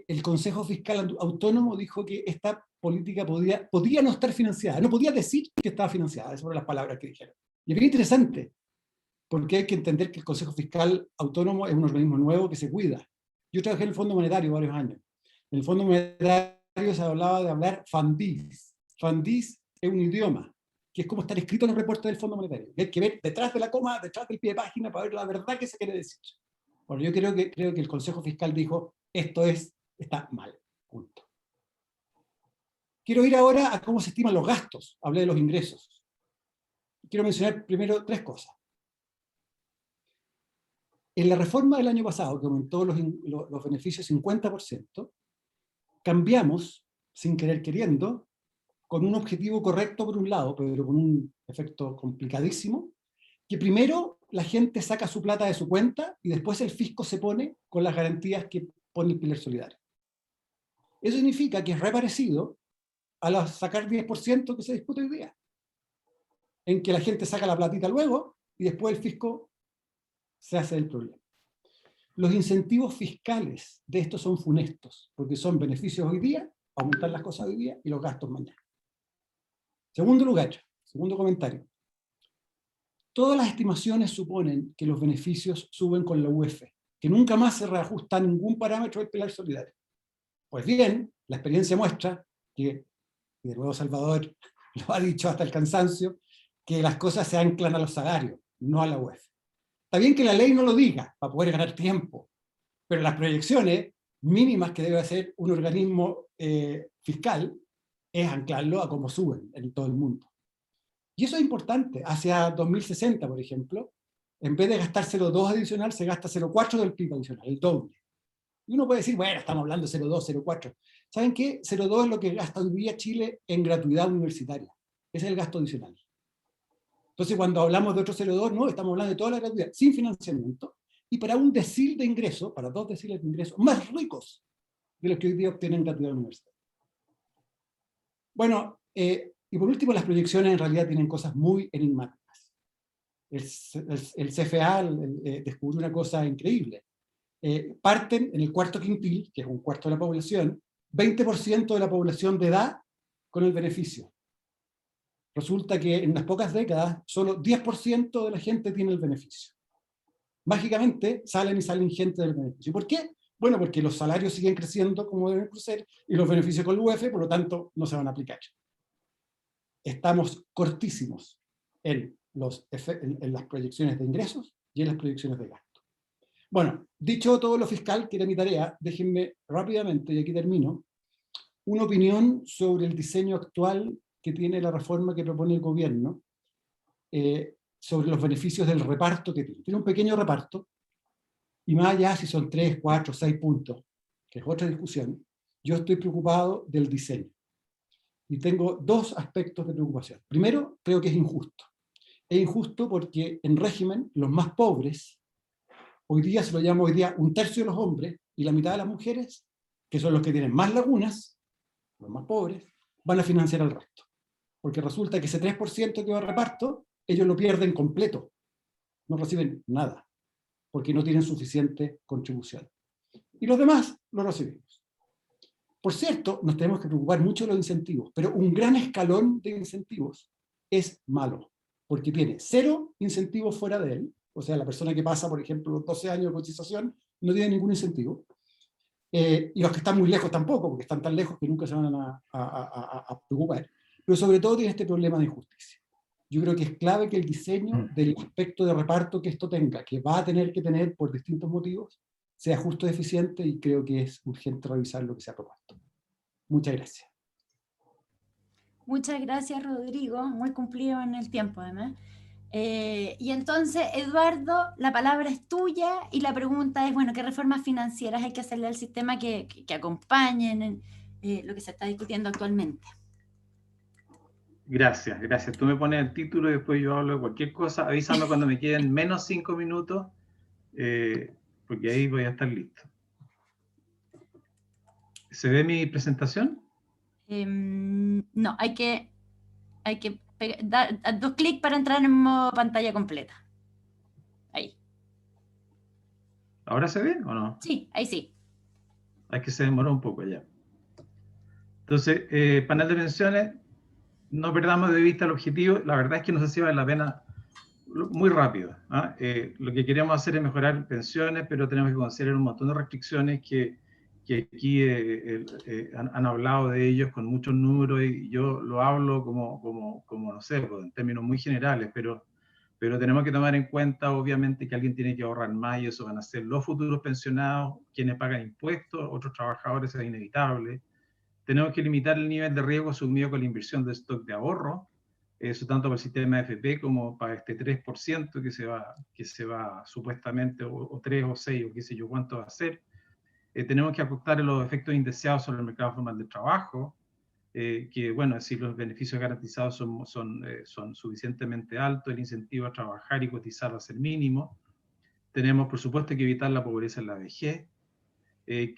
el Consejo Fiscal Autónomo dijo que esta política podía no estar financiada, no podía decir que estaba financiada, esas fueron las palabras que dijeron. Y es bien interesante, porque hay que entender que el Consejo Fiscal Autónomo es un organismo nuevo que se cuida. Yo trabajé en el Fondo Monetario varios años. En el Fondo Monetario se hablaba de hablar fandís. Fandís es un idioma, que es como estar escrito en los reportes del Fondo Monetario. Hay que ver detrás de la coma, detrás del pie de página, para ver la verdad que se quiere decir. Bueno, yo creo que el Consejo Fiscal dijo, esto está mal, punto. Quiero ir ahora a cómo se estiman los gastos. Hablé de los ingresos. Quiero mencionar primero 3 cosas. En la reforma del año pasado, que aumentó los beneficios 50%, cambiamos, sin querer queriendo, con un objetivo correcto por un lado, pero con un efecto complicadísimo, que primero la gente saca su plata de su cuenta y después el fisco se pone con las garantías que pone el pilar solidario. Eso significa que es reparecido a los sacar 10% que se discute hoy día, en que la gente saca la platita luego y después el fisco se hace el problema. Los incentivos fiscales de esto son funestos, porque son beneficios hoy día, aumentar las cosas hoy día y los gastos mañana. Segundo lugar, segundo comentario. Todas las estimaciones suponen que los beneficios suben con la UF, que nunca más se reajusta ningún parámetro del pilar solidario. Pues bien, la experiencia muestra que, y de nuevo Salvador lo ha dicho hasta el cansancio, que las cosas se anclan a los salarios, no a la UF. Está bien que la ley no lo diga, para poder ganar tiempo, pero las proyecciones mínimas que debe hacer un organismo fiscal es anclarlo a cómo suben en todo el mundo. Y eso es importante. Hacia 2060, por ejemplo, en vez de gastar 0,2 adicional, se gasta 0,4 del PIB adicional, el doble. Y uno puede decir, bueno, estamos hablando de 0,2, 0,4. ¿Saben qué? 0,2 es lo que gasta hoy día Chile en gratuidad universitaria. Ese es el gasto adicional. Entonces, cuando hablamos de otro 0,2, no, estamos hablando de toda la gratuidad, sin financiamiento, y para un decil de ingresos, para 2 deciles de ingresos, más ricos de los que hoy día obtienen gratuidad universitaria. Bueno, y por último, las proyecciones en realidad tienen cosas muy enigmáticas. El CFA descubrió una cosa increíble. Parten en el cuarto quintil, que es un cuarto de la población, 20% de la población de edad con el beneficio. Resulta que en unas pocas décadas solo 10% de la gente tiene el beneficio. Mágicamente salen gente del beneficio. ¿Por qué? Bueno, porque los salarios siguen creciendo como deben crecer y los beneficios con el UF, por lo tanto, no se van a aplicar. Estamos cortísimos en las proyecciones de ingresos y en las proyecciones de gasto. Bueno, dicho todo lo fiscal, que era mi tarea, déjenme rápidamente, y aquí termino, una opinión sobre el diseño actual que tiene la reforma que propone el gobierno sobre los beneficios del reparto que tiene. Tiene un pequeño reparto, y más allá si son 3, 4, 6 puntos, que es otra discusión, yo estoy preocupado del diseño. Y tengo dos aspectos de preocupación. Primero, creo que es injusto. Es injusto porque en régimen los más pobres, hoy día se lo llama hoy día un tercio de los hombres y la mitad de las mujeres, que son los que tienen más lagunas, los más pobres, van a financiar el resto. Porque resulta que ese 3% que va a reparto, ellos lo pierden completo. No reciben nada, porque no tienen suficiente contribución. Y los demás lo recibimos. Por cierto, nos tenemos que preocupar mucho de los incentivos, pero un gran escalón de incentivos es malo, porque tiene 0 incentivos fuera de él, o sea, la persona que pasa, por ejemplo, los 12 años de cotización, no tiene ningún incentivo, y los que están muy lejos tampoco, porque están tan lejos que nunca se van a preocupar, pero sobre todo tiene este problema de injusticia. Yo creo que es clave que el diseño del aspecto de reparto que esto tenga, que va a tener que tener por distintos motivos, sea justo y eficiente, y creo que es urgente revisar lo que se ha propuesto. Muchas gracias. Muchas gracias, Rodrigo, muy cumplido en el tiempo además. Y entonces, Eduardo, la palabra es tuya y la pregunta es, bueno, ¿qué reformas financieras hay que hacerle al sistema que acompañen lo que se está discutiendo actualmente? Gracias, gracias. Tú me pones el título y después yo hablo de cualquier cosa. Avísame cuando me queden menos 5 minutos, porque ahí voy a estar listo. ¿Se ve mi presentación? No, hay que dar 2 clics para entrar en modo pantalla completa. Ahí. ¿Ahora se ve o no? Sí, ahí sí. Es que se demoró un poco ya. Entonces, panel de pensiones, no perdamos de vista el objetivo. La verdad es que no sé si vale la pena muy rápido. Lo que queremos hacer es mejorar pensiones, pero tenemos que considerar un montón de restricciones que aquí han hablado de ellos con muchos números, y yo lo hablo como no sé, en términos muy generales, pero tenemos que tomar en cuenta, obviamente, que alguien tiene que ahorrar más, y eso van a ser los futuros pensionados, quienes pagan impuestos, otros trabajadores, es inevitable. Tenemos que limitar el nivel de riesgo asumido con la inversión de stock de ahorro, eso tanto para el sistema AFP como para este 3% que se va supuestamente, o 3 o 6, o qué sé yo cuánto va a ser. Tenemos que ajustar los efectos indeseados sobre el mercado formal de trabajo. que, bueno, si los beneficios garantizados son suficientemente altos, el incentivo a trabajar y cotizar va a ser mínimo. Tenemos, por supuesto, que evitar la pobreza en la vejez.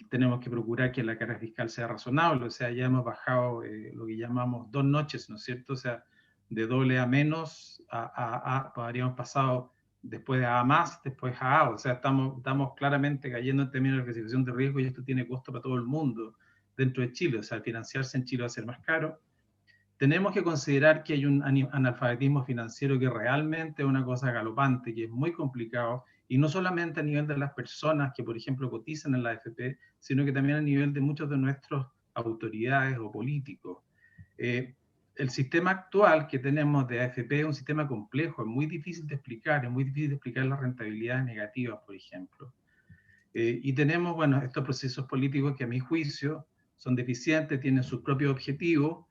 Tenemos que procurar que la carga fiscal sea razonable, o sea, ya hemos bajado lo que llamamos 2 noches, ¿no es cierto? O sea, de doble a menos, habríamos pasado después de A más, después a A, o sea, estamos claramente cayendo en términos de clasificación de riesgo y esto tiene costo para todo el mundo dentro de Chile, o sea, financiarse en Chile va a ser más caro. Tenemos que considerar que hay un analfabetismo financiero que realmente es una cosa galopante, que es muy complicado, y no solamente a nivel de las personas que, por ejemplo, cotizan en la AFP, sino que también a nivel de muchos de nuestras autoridades o políticos. El sistema actual que tenemos de AFP es un sistema complejo, es muy difícil de explicar, es muy difícil de explicar las rentabilidades negativas, por ejemplo. Y tenemos, bueno, estos procesos políticos que a mi juicio son deficientes, tienen sus propios objetivos,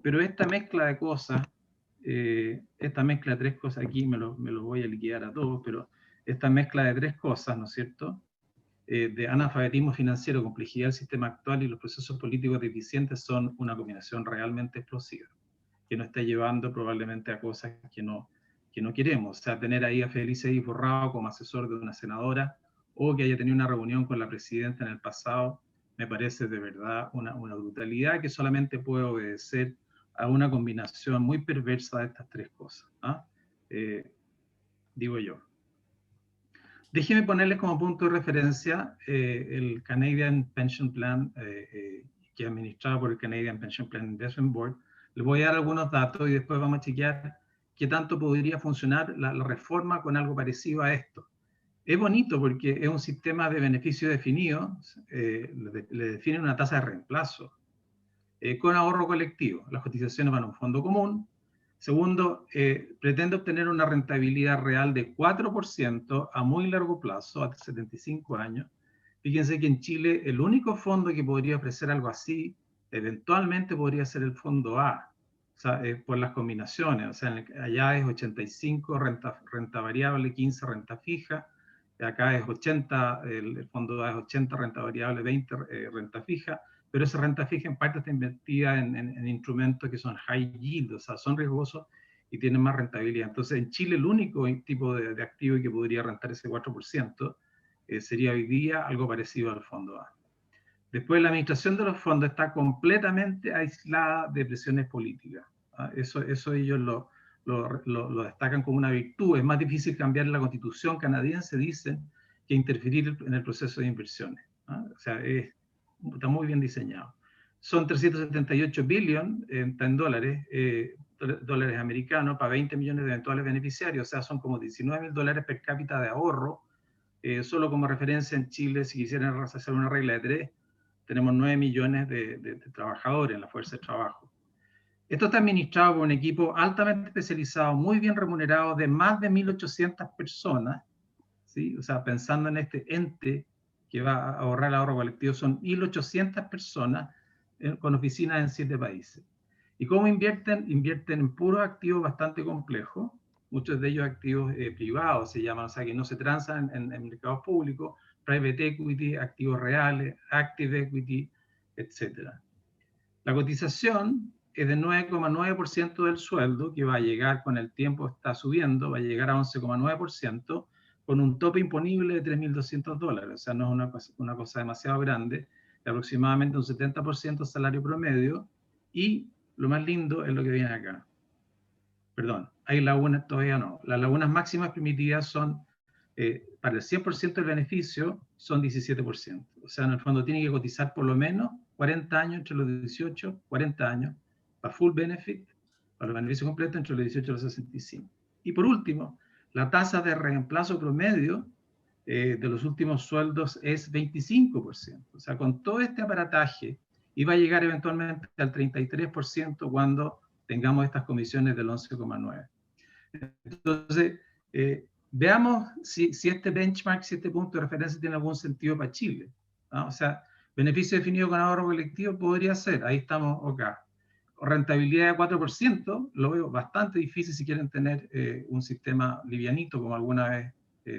pero esta mezcla de cosas, esta mezcla de 3 cosas, aquí me lo voy a liquidar a todos, pero esta mezcla de 3 cosas, ¿no es cierto?, de analfabetismo financiero, complejidad del sistema actual y los procesos políticos deficientes son una combinación realmente explosiva, que nos está llevando probablemente a cosas que no queremos. O sea, tener ahí a Felice y Forrado como asesor de una senadora, o que haya tenido una reunión con la presidenta en el pasado, me parece de verdad una brutalidad que solamente puede obedecer a una combinación muy perversa de estas 3 cosas, ¿ah? Digo yo. Déjenme ponerles como punto de referencia el Canadian Pension Plan, que es administrado por el Canadian Pension Plan Investment Board. Les voy a dar algunos datos y después vamos a chequear qué tanto podría funcionar la reforma con algo parecido a esto. Es bonito porque es un sistema de beneficio definido, le define una tasa de reemplazo con ahorro colectivo. Las cotizaciones van a un fondo común. Segundo, pretende obtener una rentabilidad real de 4% a muy largo plazo, hasta 75 años. Fíjense que en Chile el único fondo que podría ofrecer algo así, eventualmente podría ser el fondo A, o sea, por las combinaciones. O sea, allá es 85 renta variable, 15 renta fija. Acá es 80, el fondo A es 80 renta variable, 20 renta fija. Pero esa renta fija en parte está invertida en instrumentos que son high yield, o sea, son riesgosos y tienen más rentabilidad. Entonces, en Chile el único tipo de activo que podría rentar ese 4% sería hoy día algo parecido al fondo A. Después, la administración de los fondos está completamente aislada de presiones políticas. ¿Ah? Eso ellos lo destacan como una virtud. Es más difícil cambiar la constitución canadiense, dicen, que interferir en el proceso de inversiones. ¿Ah? O sea, está muy bien diseñado. Son 378 billion en dólares, dólares americanos, para 20 millones de eventuales beneficiarios, o sea, son como $19,000 per cápita de ahorro. Solo como referencia, en Chile, si quisieran hacer una regla de 3, tenemos 9 millones de trabajadores en la fuerza de trabajo. Esto está administrado por un equipo altamente especializado, muy bien remunerado, de más de 1.800 personas, ¿sí? O sea, pensando en este ente que va a ahorrar el ahorro colectivo, son 1.800 personas con oficinas en 7 países. ¿Y cómo invierten? Invierten en puros activos bastante complejos, muchos de ellos activos privados se llaman, o sea, que no se transan en mercados públicos, private equity, activos reales, active equity, etc. La cotización es de 9,9% del sueldo, que va a llegar con el tiempo, está subiendo, va a llegar a 11,9%, con un tope imponible de $3.200, o sea, no es una cosa demasiado grande, de aproximadamente un 70% salario promedio, y lo más lindo es lo que viene acá. Perdón, hay lagunas, todavía no. Las lagunas máximas permitidas son, para el 100% del beneficio, son 17%. O sea, en el fondo tiene que cotizar por lo menos 40 años, entre los 18, 40 años, para full benefit, para los beneficios completos, entre los 18 y los 65. Y por último, la tasa de reemplazo promedio de los últimos sueldos es 25%. O sea, con todo este aparataje, iba a llegar eventualmente al 33% cuando tengamos estas comisiones del 11,9%. Entonces, veamos si este benchmark, si este punto de referencia tiene algún sentido para Chile, ¿no? O sea, beneficio definido con ahorro colectivo podría ser, ahí estamos acá. Rentabilidad de 4%, lo veo bastante difícil si quieren tener un sistema livianito, como alguna vez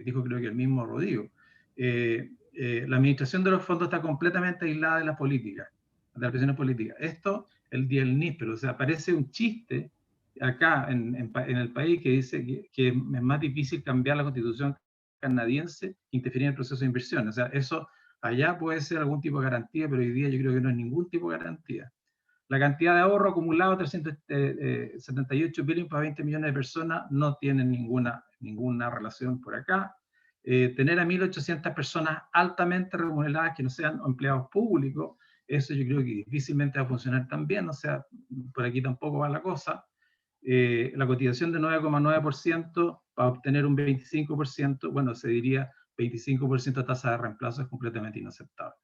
dijo creo que el mismo Rodrigo. La administración de los fondos está completamente aislada de las políticas, de las presiones políticas. Esto el día del níspero. O sea, parece un chiste acá en el país que dice que es más difícil cambiar la constitución canadiense que interferir en el proceso de inversión. O sea, eso allá puede ser algún tipo de garantía, pero hoy día yo creo que no es ningún tipo de garantía. La cantidad de ahorro acumulado, 378 billones para 20 millones de personas, no tiene ninguna relación por acá. Tener a 1.800 personas altamente remuneradas que no sean empleados públicos, eso yo creo que difícilmente va a funcionar tan bien, o sea, por aquí tampoco va la cosa. La cotización de 9,9% para obtener un 25%, bueno, se diría 25% de tasa de reemplazo es completamente inaceptable.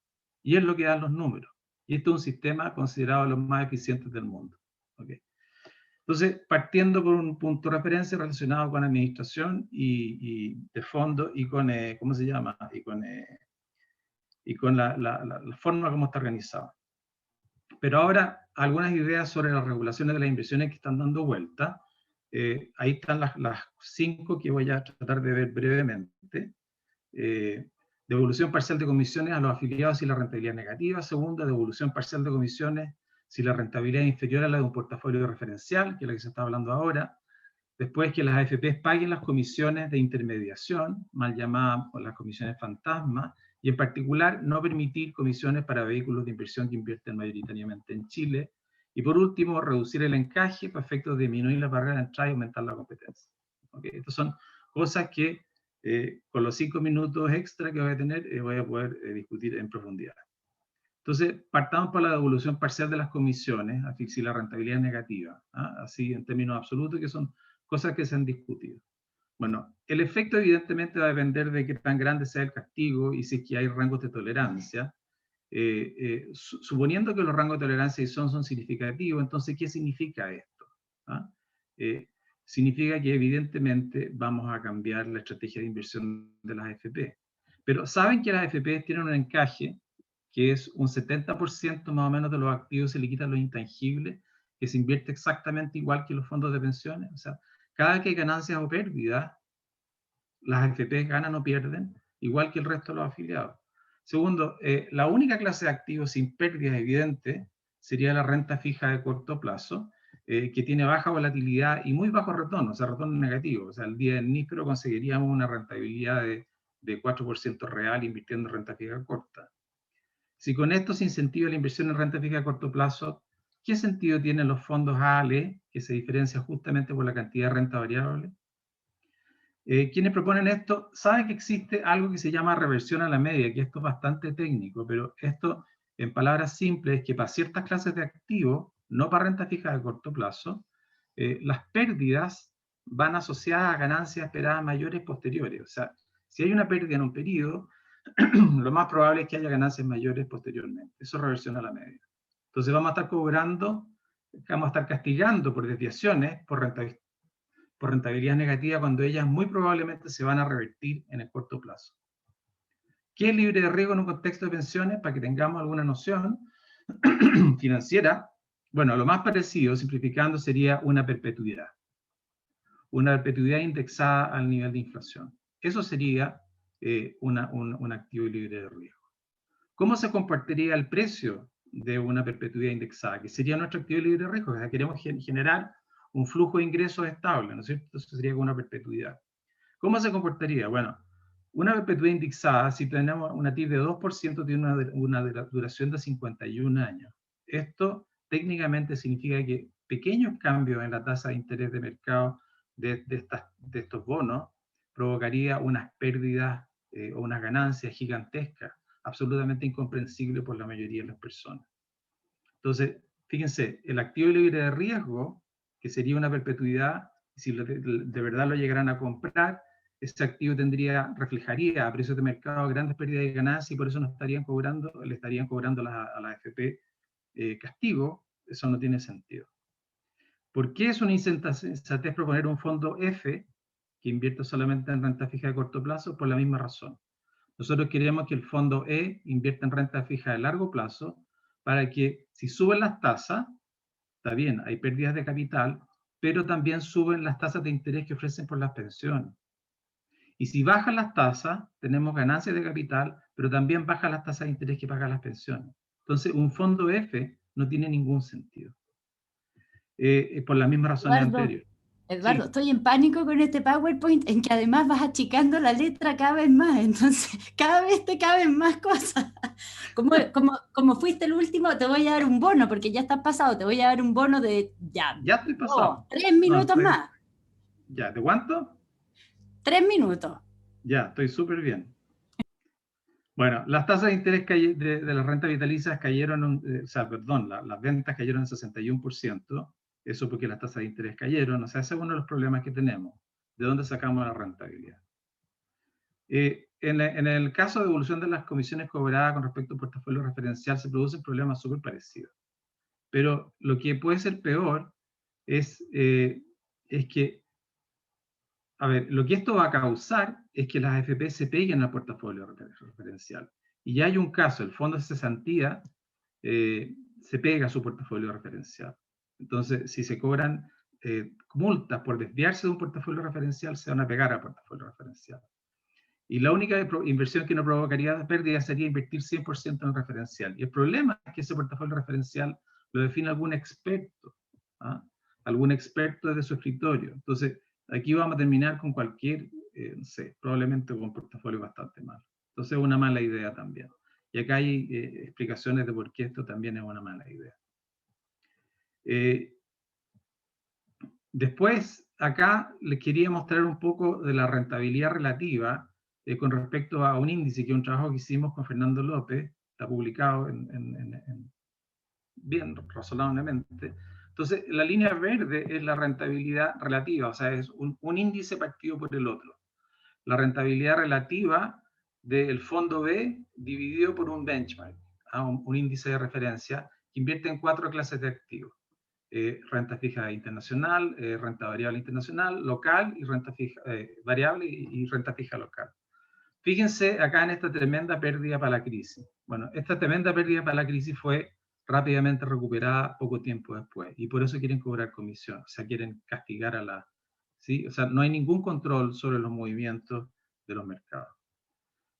Y es lo que dan los números. Y esto es un sistema considerado los más eficientes del mundo. ¿Okay? Entonces, partiendo por un punto de referencia relacionado con administración y de fondo y con, ¿cómo se llama? Y con la forma como está organizado. Pero ahora, algunas ideas sobre las regulaciones de las inversiones que están dando vuelta. Ahí están las 5 que voy a tratar de ver brevemente. Devolución parcial de comisiones a los afiliados si la rentabilidad es negativa. Segunda, devolución parcial de comisiones si la rentabilidad es inferior a la de un portafolio referencial, que es la que se está hablando ahora. Después, que las AFPs paguen las comisiones de intermediación, mal llamadas las comisiones fantasma, y en particular no permitir comisiones para vehículos de inversión que invierten mayoritariamente en Chile. Y por último, reducir el encaje para efectos de disminuir la barrera de entrada y aumentar la competencia. ¿Okay? Estas son cosas que con los 5 minutos extra que voy a tener voy a poder discutir en profundidad. Entonces, partamos por la devolución parcial de las comisiones, si la rentabilidad es negativa, así en términos absolutos, que son cosas que se han discutido. Bueno, el efecto evidentemente va a depender de qué tan grande sea el castigo y si es que hay rangos de tolerancia. Suponiendo que los rangos de tolerancia son significativos, entonces, ¿qué significa esto? Significa que evidentemente vamos a cambiar la estrategia de inversión de las AFP. Pero saben que las AFP tienen un encaje que es un 70% más o menos de los activos se le quitan los intangibles, que se invierte exactamente igual que los fondos de pensiones. O sea, cada vez que hay ganancias o pérdidas, las AFP ganan o pierden, igual que el resto de los afiliados. Segundo, la única clase de activos sin pérdidas evidentes sería la renta fija de corto plazo, que tiene baja volatilidad y muy bajo retorno, o sea, retorno negativo. O sea, el día del níspero conseguiríamos una rentabilidad de 4% real invirtiendo en renta fija corta. Si con esto se incentiva la inversión en renta fija a corto plazo, ¿qué sentido tienen los fondos ALE, que se diferencian justamente por la cantidad de renta variable? Quienes proponen esto saben que existe algo que se llama reversión a la media, que esto es bastante técnico, pero esto, en palabras simples, es que para ciertas clases de activos, no para renta fija de corto plazo, las pérdidas van asociadas a ganancias esperadas mayores posteriores. O sea, si hay una pérdida en un periodo, lo más probable es que haya ganancias mayores posteriormente. Eso es reversión a la media. Entonces vamos a estar cobrando, vamos a estar castigando por desviaciones, por rentabilidad negativa, cuando ellas muy probablemente se van a revertir en el corto plazo. ¿Qué es libre de riesgo en un contexto de pensiones? Para que tengamos alguna noción financiera. Bueno, lo más parecido, simplificando, sería una perpetuidad. Una perpetuidad indexada al nivel de inflación. Eso sería un activo libre de riesgo. ¿Cómo se compartiría el precio de una perpetuidad indexada? Que sería nuestro activo libre de riesgo. O sea, queremos generar un flujo de ingresos estable, ¿no es cierto? Eso sería una perpetuidad. ¿Cómo se comportaría? Bueno, una perpetuidad indexada, si tenemos una TIR de 2%, tiene una duración de 51 años. Esto técnicamente significa que pequeños cambios en la tasa de interés de mercado de estos bonos provocaría unas pérdidas o unas ganancias gigantescas, absolutamente incomprensible por la mayoría de las personas. Entonces, fíjense, el activo libre de riesgo, que sería una perpetuidad, si de verdad lo llegaran a comprar, ese activo reflejaría a precios de mercado grandes pérdidas de ganancias y por eso le estarían cobrando a la AFP castigo. Eso no tiene sentido. ¿Por qué es una insensatez proponer un fondo F que invierta solamente en renta fija de corto plazo? Por la misma razón. Nosotros queremos que el fondo E invierta en renta fija de largo plazo para que si suben las tasas, está bien, hay pérdidas de capital, pero también suben las tasas de interés que ofrecen por las pensiones. Y si bajan las tasas, tenemos ganancias de capital, pero también bajan las tasas de interés que pagan las pensiones. Entonces, un fondo F no tiene ningún sentido. por las mismas razones anteriores. Eduardo, Sí. estoy en pánico con este PowerPoint en que además vas achicando la letra cada vez más, entonces cada vez te caben más cosas. Como fuiste el último, te voy a dar un bono, porque ya estás pasado, te voy a dar un bono de ya Estoy pasado. 3 minutos más. Ya, ¿de cuánto? 3 minutos. Ya, estoy súper bien. Bueno, las tasas de interés de las rentas vitalicias cayeron, las ventas cayeron en 61%, eso porque las tasas de interés cayeron, o sea, ese es uno de los problemas que tenemos. ¿De dónde sacamos la rentabilidad? En el caso de evolución de las comisiones cobradas con respecto al portafolio referencial se producen problemas súper parecidos. Pero lo que puede ser peor es que, a ver, lo que esto va a causar es que las AFP se peguen al portafolio referencial. Y ya hay un caso, el fondo de cesantía se pega a su portafolio referencial. Entonces, si se cobran multas por desviarse de un portafolio referencial, se van a pegar al portafolio referencial. Y la única inversión que no provocaría pérdida sería invertir 100% en el referencial. Y el problema es que ese portafolio referencial lo define algún experto, algún experto desde su escritorio. Entonces, aquí vamos a terminar con cualquier, no sé, probablemente con un portafolio bastante malo. Entonces, es una mala idea también. Y acá hay explicaciones de por qué esto también es una mala idea. Después, acá les quería mostrar un poco de la rentabilidad relativa con respecto a un índice, que es un trabajo que hicimos con Fernando López, está publicado bien razonablemente. Entonces, la línea verde es la rentabilidad relativa, o sea, es un índice partido por el otro. La rentabilidad relativa del fondo B dividido por un benchmark, un índice de referencia que invierte en 4 clases de activos. Renta fija internacional, renta variable internacional, local y renta fija variable y renta fija local. Fíjense acá en esta tremenda pérdida para la crisis. Bueno, esta tremenda pérdida para la crisis fue rápidamente recuperada poco tiempo después y por eso quieren cobrar comisión, o sea, quieren castigar a la... ¿sí? O sea, no hay ningún control sobre los movimientos de los mercados.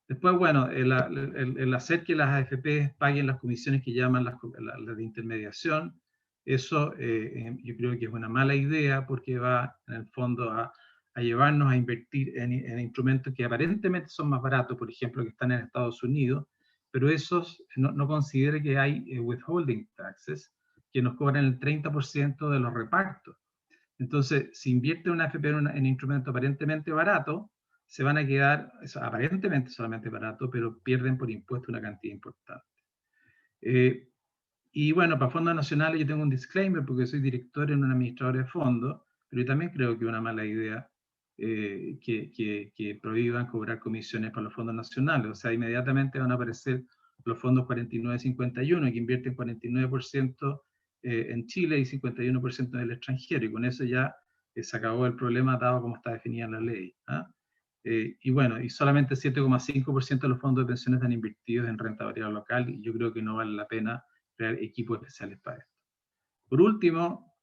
Después, bueno, el hacer que las AFP paguen las comisiones que llaman las de intermediación, eso yo creo que es una mala idea porque va en el fondo a llevarnos a invertir en instrumentos que aparentemente son más baratos, por ejemplo, que están en Estados Unidos, pero esos no considere que hay withholding taxes que nos cobran el 30% de los repartos. Entonces, si invierte una AFP en instrumentos aparentemente baratos, se van a quedar aparentemente solamente baratos, pero pierden por impuesto una cantidad importante. Y bueno, para fondos nacionales yo tengo un disclaimer porque soy director en un administrador de fondos, pero yo también creo que es una mala idea que prohíban cobrar comisiones para los fondos nacionales. O sea, inmediatamente van a aparecer los fondos 49-51 que invierten 49% en Chile y 51% en el extranjero, y con eso ya se acabó el problema dado como está definida en la ley. Y bueno, y solamente 7,5% de los fondos de pensiones están invertidos en renta variable local, y yo creo que no vale la pena crear equipos especiales para esto. Por último,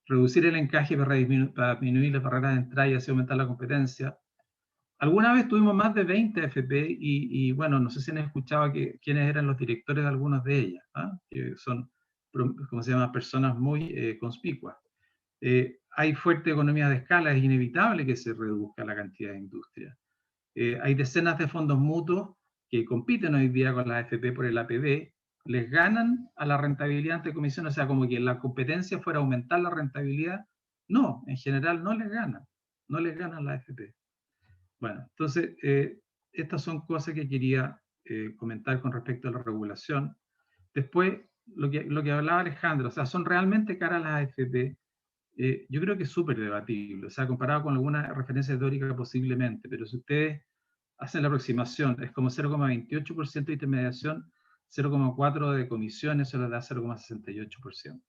reducir el encaje para disminuir las barreras de entrada y así aumentar la competencia. Alguna vez tuvimos más de 20 AFP y bueno, no sé si han escuchado quiénes eran los directores de algunas de ellas, que son, ¿cómo se llama?, personas muy conspicuas. Hay fuerte economía de escala, es inevitable que se reduzca la cantidad de industria. Hay decenas de fondos mutuos que compiten hoy día con la AFP por el APB, les ganan a la rentabilidad ante comisión, o sea, como que la competencia fuera aumentar la rentabilidad. No, en general no les ganan la AFP. Bueno, entonces, estas son cosas que quería comentar con respecto a la regulación. Después, lo que hablaba Alejandro, o sea, ¿son realmente caras las AFP? Yo creo que es súper debatible, o sea, comparado con alguna referencia teórica posiblemente, pero si ustedes hacen la aproximación, es como 0,28% de intermediación, 0,4% de comisiones, eso les da 0,68%.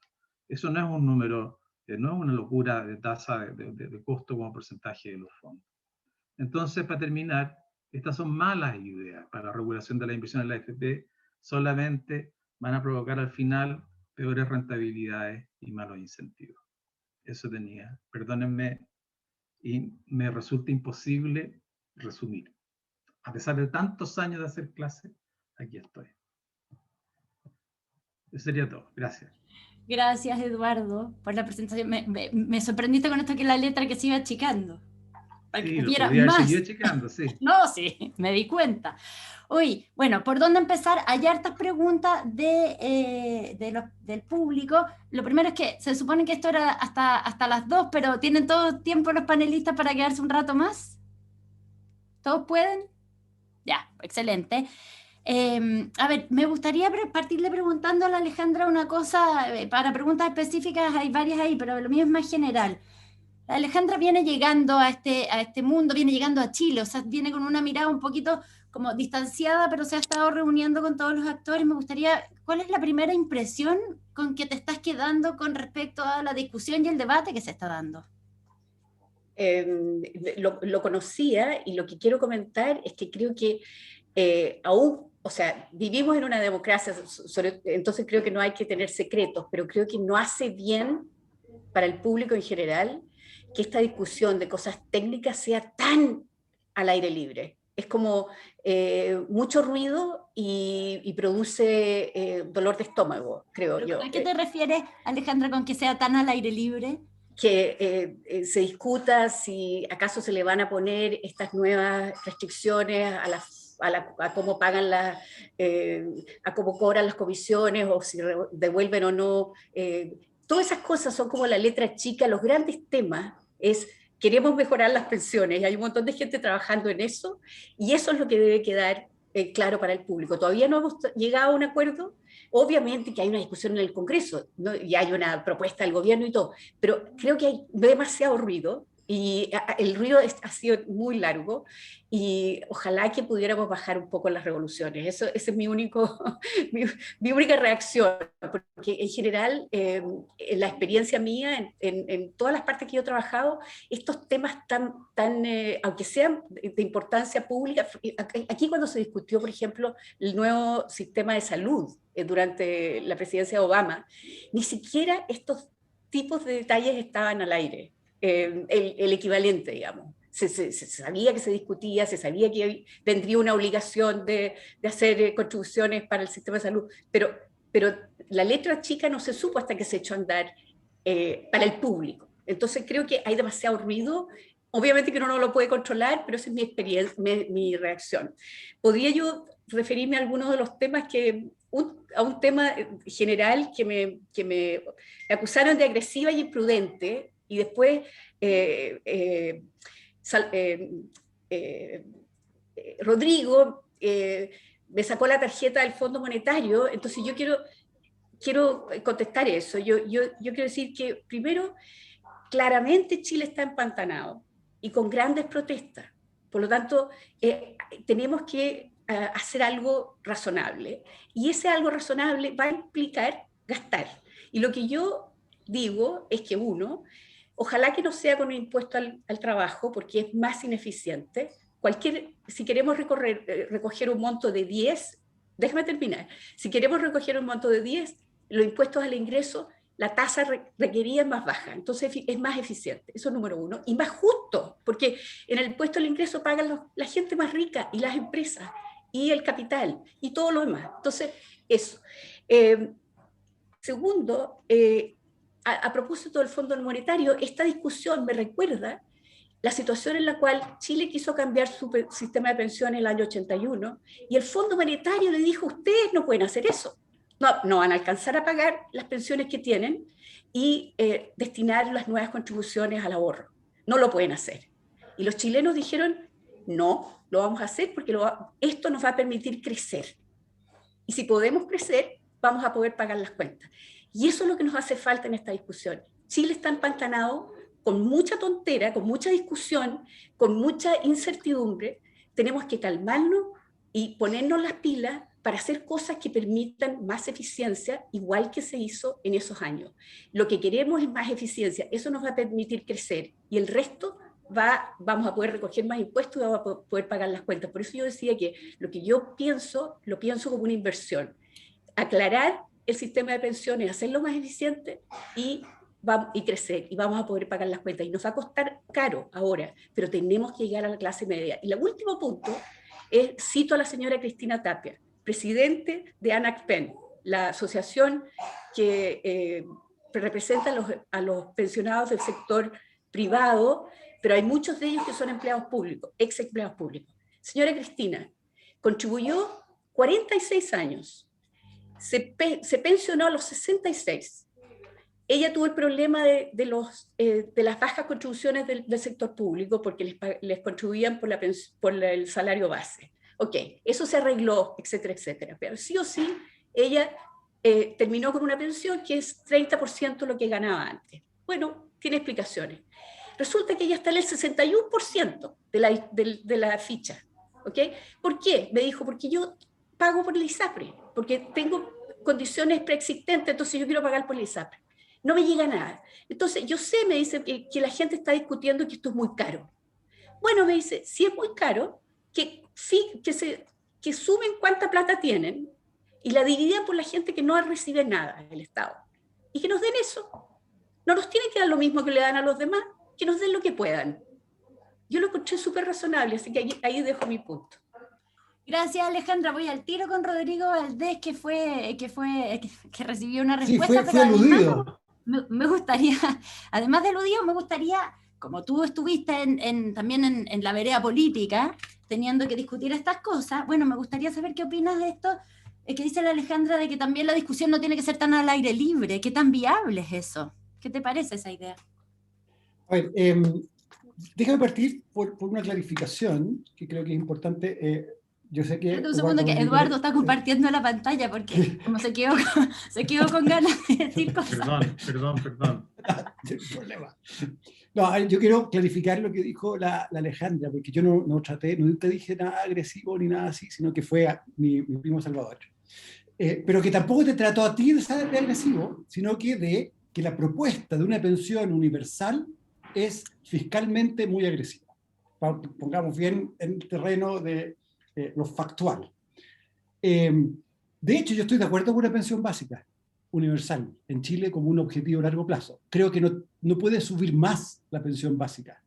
Eso no es un número, no es una locura de tasa de costo como porcentaje de los fondos. Entonces, para terminar, estas son malas ideas para la regulación de la inversión en la AFP, solamente van a provocar al final peores rentabilidades y malos incentivos. Eso tenía, perdónenme, y me resulta imposible resumir. A pesar de tantos años de hacer clase, aquí estoy. Eso sería todo. Gracias. Gracias, Eduardo, por la presentación. Me sorprendiste con esto que la letra que se iba achicando. Para que Sí, lo hubiera podría haber más. seguido checando, sí. No, sí, me di cuenta. Uy, bueno, ¿por dónde empezar? Hay hartas preguntas del público. Lo primero es que se supone que esto era hasta las 2, pero ¿tienen todo tiempo los panelistas para quedarse un rato más? ¿Todos pueden? Ya, excelente. A ver, me gustaría partirle preguntando a la Alejandra una cosa. Para preguntas específicas hay varias ahí, pero lo mío es más general. La Alejandra viene llegando a este mundo, viene llegando a Chile, o sea, viene con una mirada un poquito como distanciada, pero se ha estado reuniendo con todos los actores. Me gustaría, ¿cuál es la primera impresión con que te estás quedando con respecto a la discusión y el debate que se está dando? Lo conocía, y lo que quiero comentar es que creo que aún, o sea, vivimos en una democracia, entonces creo que no hay que tener secretos, pero creo que no hace bien para el público en general que esta discusión de cosas técnicas sea tan al aire libre. Es como mucho ruido y produce dolor de estómago, creo yo. ¿A qué te refieres, Alejandra, con que sea tan al aire libre? Que se discuta si acaso se le van a poner estas nuevas restricciones a cómo pagan a cómo cobran las comisiones, o si devuelven o no. Todas esas cosas son como la letra chica. Los grandes temas es: queremos mejorar las pensiones, y hay un montón de gente trabajando en eso, y eso es lo que debe quedar claro para el público. Todavía no hemos llegado a un acuerdo. Obviamente que hay una discusión en el Congreso, ¿no? Y hay una propuesta del gobierno y todo, pero creo que hay demasiado ruido, y el ruido ha sido muy largo, y ojalá que pudiéramos bajar un poco las revoluciones. Esa es mi única reacción, porque en general, en la experiencia mía, en todas las partes que yo he trabajado, estos temas aunque sean de importancia pública, aquí cuando se discutió, por ejemplo, el nuevo sistema de salud durante la presidencia de Obama, ni siquiera estos tipos de detalles estaban al aire. El equivalente, digamos. Se sabía que se discutía, se sabía que tendría una obligación de hacer contribuciones para el sistema de salud, pero la letra chica no se supo hasta que se echó a andar para el público. Entonces creo que hay demasiado ruido. Obviamente que uno no lo puede controlar, pero esa es mi experiencia, mi reacción. ¿Podría yo referirme a algunos de los temas a un tema general que me acusaron de agresiva y imprudente, y después Rodrigo me sacó la tarjeta del Fondo Monetario? Entonces yo quiero contestar eso. Yo quiero decir que, primero, claramente Chile está empantanado y con grandes protestas. Por lo tanto, tenemos que hacer algo razonable. Y ese algo razonable va a implicar gastar. Y lo que yo digo es que, uno, ojalá que no sea con un impuesto al trabajo, porque es más ineficiente. Si queremos recoger un monto de 10, déjame terminar, si queremos recoger un monto de 10, los impuestos al ingreso, la tasa requerida es más baja, entonces es más eficiente. Eso es número uno. Y más justo, porque en el impuesto al ingreso pagan la gente más rica, y las empresas, y el capital, y todo lo demás. Entonces, eso. Segundo, a propósito del Fondo Monetario, esta discusión me recuerda la situación en la cual Chile quiso cambiar su sistema de pensiones en el año 81, y el Fondo Monetario le dijo: ustedes no pueden hacer eso. No van a alcanzar a pagar las pensiones que tienen y destinar las nuevas contribuciones al ahorro. No lo pueden hacer. Y los chilenos dijeron: no, lo vamos a hacer porque esto nos va a permitir crecer. Y si podemos crecer, vamos a poder pagar las cuentas. Y eso es lo que nos hace falta en esta discusión. Chile está empantanado con mucha tontera, con mucha discusión, con mucha incertidumbre. Tenemos que calmarnos y ponernos las pilas para hacer cosas que permitan más eficiencia, igual que se hizo en esos años. Lo que queremos es más eficiencia. Eso nos va a permitir crecer, y el resto vamos a poder recoger más impuestos y vamos a poder pagar las cuentas. Por eso yo decía que lo que yo pienso, lo pienso como una inversión. Aclarar el sistema de pensiones, hacerlo más eficiente y crecer, y vamos a poder pagar las cuentas. Y nos va a costar caro ahora, pero tenemos que llegar a la clase media. Y el último punto cito a la señora Cristina Tapia, presidente de ANACPEN, la asociación que representa a los pensionados del sector privado, pero hay muchos de ellos que son empleados públicos, ex empleados públicos. Señora Cristina, contribuyó 46 años, se pensionó a los 66. Ella tuvo el problema de las bajas contribuciones del sector público porque les contribuían por el salario base. Ok, eso se arregló, etcétera, etcétera. Pero sí o sí, ella terminó con una pensión que es 30% lo que ganaba antes. Bueno, tiene explicaciones. Resulta que ella está en el 61% de la ficha. ¿Ok? ¿Por qué? Me dijo, porque yo pago por el ISAPRE, porque tengo condiciones preexistentes, entonces yo quiero pagar por el ISAPRE. No me llega nada. Entonces, yo sé, me dice, que la gente está discutiendo que esto es muy caro. Bueno, me dice, si es muy caro, que sumen cuánta plata tienen y la dividan por la gente que no recibe nada del Estado. Y que nos den eso. No nos tienen que dar lo mismo que le dan a los demás, que nos den lo que puedan. Yo lo encontré súper razonable, así que ahí dejo mi punto. Gracias, Alejandra. Voy al tiro con Rodrigo Valdés, que recibió una respuesta. Sí, fue aludido. Me gustaría, además de aludido, me gustaría, como tú estuviste también en la vereda política, teniendo que discutir estas cosas, bueno, me gustaría saber qué opinas de esto, que dice la Alejandra, de que también la discusión no tiene que ser tan al aire libre. ¿Qué tan viable es eso? ¿Qué te parece esa idea? A ver, déjame partir por una clarificación que creo que es importante. Yo sé que... Un segundo, que Eduardo está compartiendo la pantalla porque como se quedó con ganas de decir cosas. Perdón. Sin problema. No, yo quiero clarificar lo que dijo la Alejandra, porque yo nunca dije nada agresivo ni nada así, sino que fue a mi primo Salvador. Pero que tampoco te trató a ti de agresivo, sino que la propuesta de una pensión universal es fiscalmente muy agresiva. Pongamos bien en el terreno de lo factual. De hecho, yo estoy de acuerdo con una pensión básica universal en Chile como un objetivo a largo plazo. Creo que no puede subir más la pensión básica.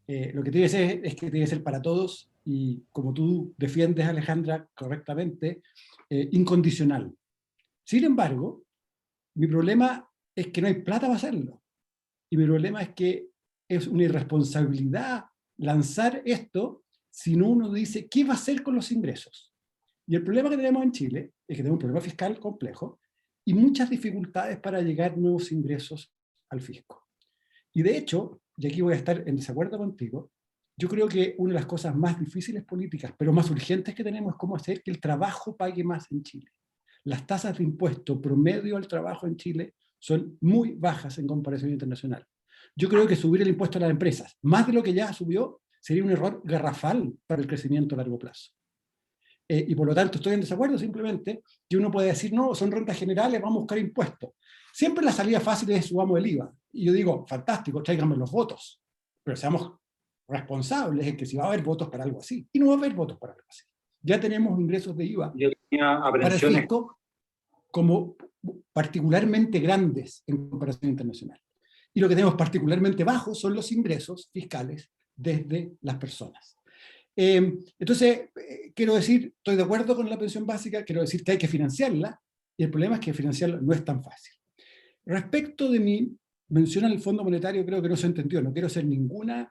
Lo que tiene que ser es que tiene que ser para todos y, como tú defiendes, Alejandra, correctamente, incondicional. Sin embargo, mi problema es que no hay plata para hacerlo. Y mi problema es que es una irresponsabilidad lanzar esto si no uno dice qué va a hacer con los ingresos. Y el problema que tenemos en Chile es que tenemos un problema fiscal complejo y muchas dificultades para llegar nuevos ingresos al fisco. Y de hecho, y aquí voy a estar en desacuerdo contigo, yo creo que una de las cosas más difíciles políticas, pero más urgentes que tenemos, es cómo hacer que el trabajo pague más en Chile. Las tasas de impuesto promedio al trabajo en Chile son muy bajas en comparación internacional. Yo creo que subir el impuesto a las empresas, más de lo que ya subió, sería un error garrafal para el crecimiento a largo plazo. Y por lo tanto estoy en desacuerdo simplemente que uno puede decir, no, son rentas generales, vamos a buscar impuestos. Siempre la salida fácil es subamos el IVA. Y yo digo, fantástico, tráiganme los votos. Pero seamos responsables en que si va a haber votos para algo así. Y no va a haber votos para algo así. Ya tenemos ingresos de IVA para el fisco como particularmente grandes en comparación internacional. Y lo que tenemos particularmente bajos son los ingresos fiscales desde las personas. Entonces, quiero decir, estoy de acuerdo con la pensión básica, quiero decir que hay que financiarla, y el problema es que financiarla no es tan fácil. Respecto de mi mención al Fondo Monetario, creo que no se entendió, no quiero hacer ninguna,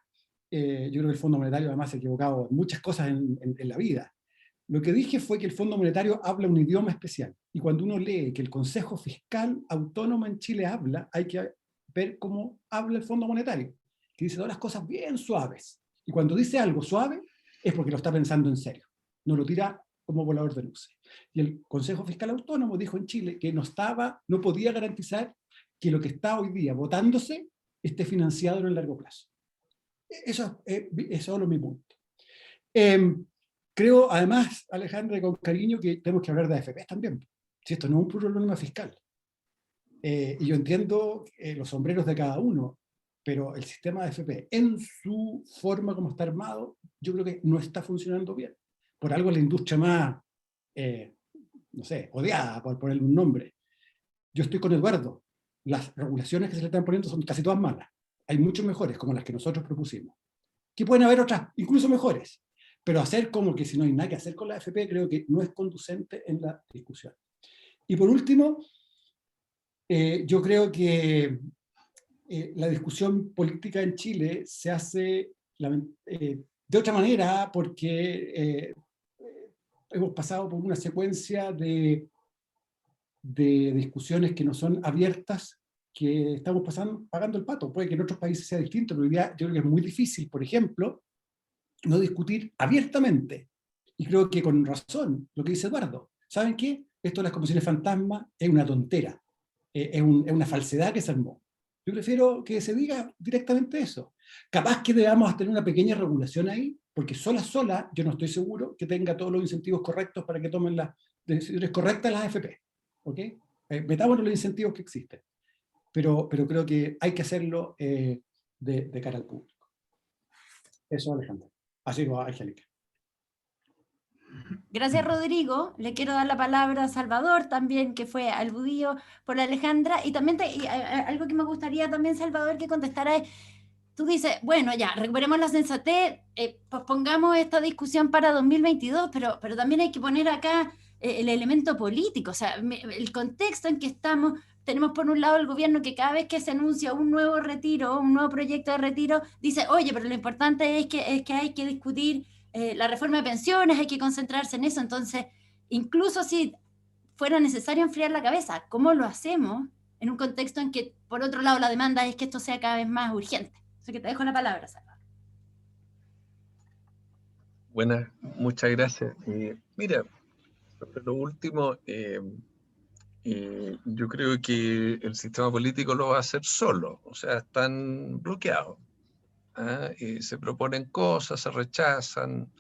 yo creo que el Fondo Monetario además se ha equivocado en muchas cosas en la vida. Lo que dije fue que el Fondo Monetario habla un idioma especial, y cuando uno lee que el Consejo Fiscal Autónomo en Chile habla, hay que ver cómo habla el Fondo Monetario, que dice todas las cosas bien suaves, y cuando dice algo suave, es porque lo está pensando en serio, no lo tira como volador de luces. Y el Consejo Fiscal Autónomo dijo en Chile que no podía garantizar que lo que está hoy día votándose esté financiado en el largo plazo. Eso es solo mi punto. Creo, además, Alejandra, con cariño, que tenemos que hablar de AFP también. Si esto no es un problema fiscal. Y yo entiendo los sombreros de cada uno, pero el sistema de AFP, en su forma como está armado, yo creo que no está funcionando bien. Por algo la industria más, no sé, odiada, por ponerle un nombre. Yo estoy con Eduardo. Las regulaciones que se le están poniendo son casi todas malas. Hay muchos mejores, como las que nosotros propusimos. Que pueden haber otras, incluso mejores. Pero hacer como que si no hay nada que hacer con la AFP, creo que no es conducente en la discusión. Y por último, yo creo que la discusión política en Chile se hace de otra manera porque hemos pasado por una secuencia de discusiones que no son abiertas, que estamos pagando el pato. Puede que en otros países sea distinto, pero hoy día yo creo que es muy difícil, por ejemplo, no discutir abiertamente. Y creo que con razón lo que dice Eduardo. ¿Saben qué? Esto de las comisiones fantasma es una tontera, es una falsedad que se armó. Yo prefiero que se diga directamente eso. Capaz que debamos tener una pequeña regulación ahí, porque sola yo no estoy seguro que tenga todos los incentivos correctos para que tomen las decisiones correctas las AFP. ¿Ok? Metámonos los incentivos que existen. Pero creo que hay que hacerlo de cara al público. Eso, Alejandro. Así va, Angélica. Gracias, Rodrigo. Le quiero dar la palabra a Salvador también, que fue aludido por Alejandra. Y también algo que me gustaría también, Salvador, que contestara es, tú dices, bueno, ya, recuperemos la sensatez, pospongamos esta discusión para 2022, pero también hay que poner acá el elemento político, o sea, el contexto en que estamos. Tenemos por un lado el gobierno que cada vez que se anuncia un nuevo retiro, un nuevo proyecto de retiro, dice, oye, pero lo importante es que hay que discutir la reforma de pensiones, hay que concentrarse en eso. Entonces, incluso si fuera necesario enfriar la cabeza, ¿cómo lo hacemos en un contexto en que, por otro lado, la demanda es que esto sea cada vez más urgente? Así que te dejo la palabra, Salvador. Buenas, muchas gracias. Mira, sobre lo último, yo creo que el sistema político lo va a hacer solo, o sea, están bloqueados. Se proponen cosas, se rechazan.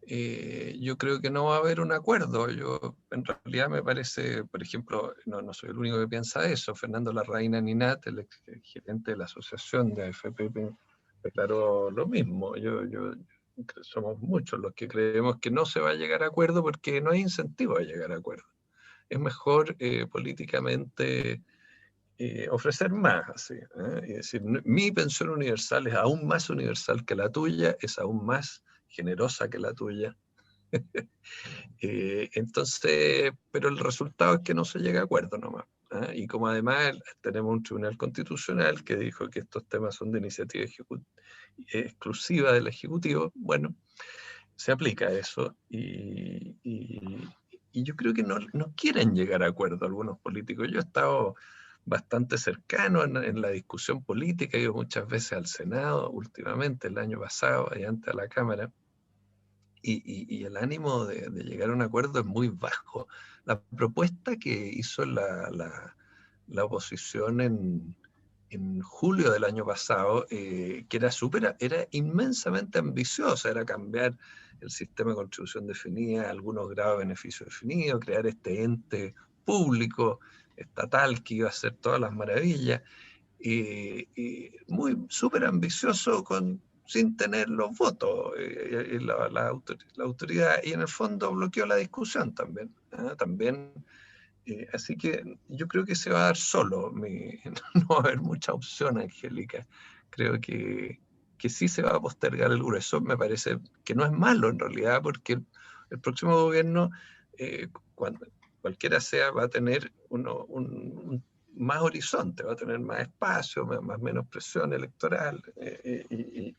Yo creo que no va a haber un acuerdo. Yo, en realidad, me parece, por ejemplo, no soy el único que piensa eso. Fernando Larraín Ninat, el gerente de la asociación de AFP, declaró lo mismo. Somos muchos los que creemos que no se va a llegar a acuerdo porque no hay incentivo a llegar a acuerdo. Es mejor políticamente ofrecer más, así, es decir, mi pensión universal es aún más universal que la tuya, es aún más generosa que la tuya. Entonces, pero el resultado es que no se llega a acuerdo nomás. Y como además tenemos un tribunal constitucional que dijo que estos temas son de iniciativa exclusiva del Ejecutivo, bueno, se aplica eso y yo creo que no quieren llegar a acuerdo algunos políticos. Yo he estado bastante cercano en la discusión política, he ido muchas veces al Senado últimamente, el año pasado, y antes a la Cámara, y el ánimo de llegar a un acuerdo es muy bajo. La propuesta que hizo la oposición en julio del año pasado, que era inmensamente ambiciosa, era cambiar el sistema de contribución definida, algunos grados de beneficio definido, crear este ente público, estatal, que iba a hacer todas las maravillas, muy súper ambicioso sin tener los votos, la autoridad, y en el fondo bloqueó la discusión también. También así que yo creo que se va a dar solo, no va a haber mucha opción, Angélica. Creo que sí se va a postergar el grueso. Me parece que no es malo en realidad, porque el próximo gobierno, cualquiera sea, va a tener un más horizonte, va a tener más espacio, menos presión electoral,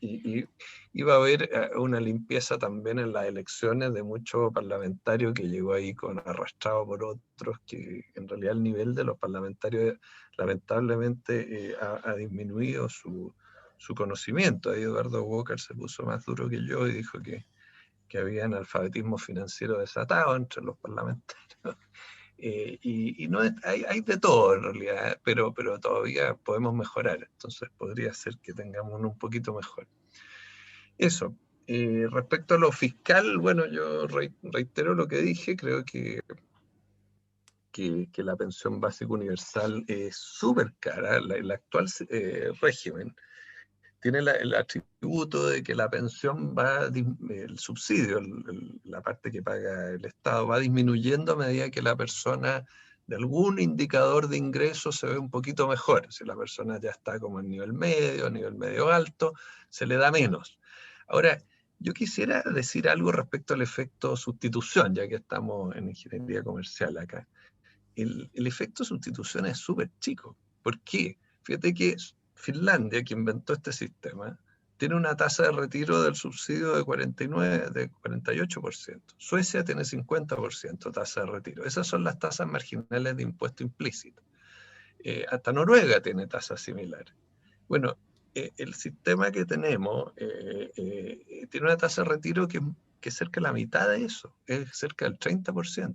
y va a haber una limpieza también en las elecciones de muchos parlamentarios que llegó ahí arrastrado por otros, que en realidad el nivel de los parlamentarios lamentablemente ha disminuido su conocimiento. Ahí Eduardo Walker se puso más duro que yo y dijo que había analfabetismo financiero desatado entre los parlamentarios. Y no hay de todo en realidad, pero todavía podemos mejorar, entonces podría ser que tengamos uno un poquito mejor. Eso. Respecto a lo fiscal, bueno, yo reitero lo que dije, creo que la pensión básica universal es súper cara. El actual régimen tiene el atributo de que la pensión el subsidio, la parte que paga el Estado, va disminuyendo a medida que la persona de algún indicador de ingreso se ve un poquito mejor. Si la persona ya está como en nivel medio alto, se le da menos. Ahora, yo quisiera decir algo respecto al efecto sustitución, ya que estamos en ingeniería comercial acá. el efecto sustitución es súper chico. ¿Por qué? Fíjate que Finlandia, que inventó este sistema, tiene una tasa de retiro del subsidio de 48%. Suecia tiene 50% tasa de retiro. Esas son las tasas marginales de impuesto implícito. Hasta Noruega tiene tasas similares. Bueno, el sistema que tenemos tiene una tasa de retiro que es cerca de la mitad de eso, es cerca del 30%.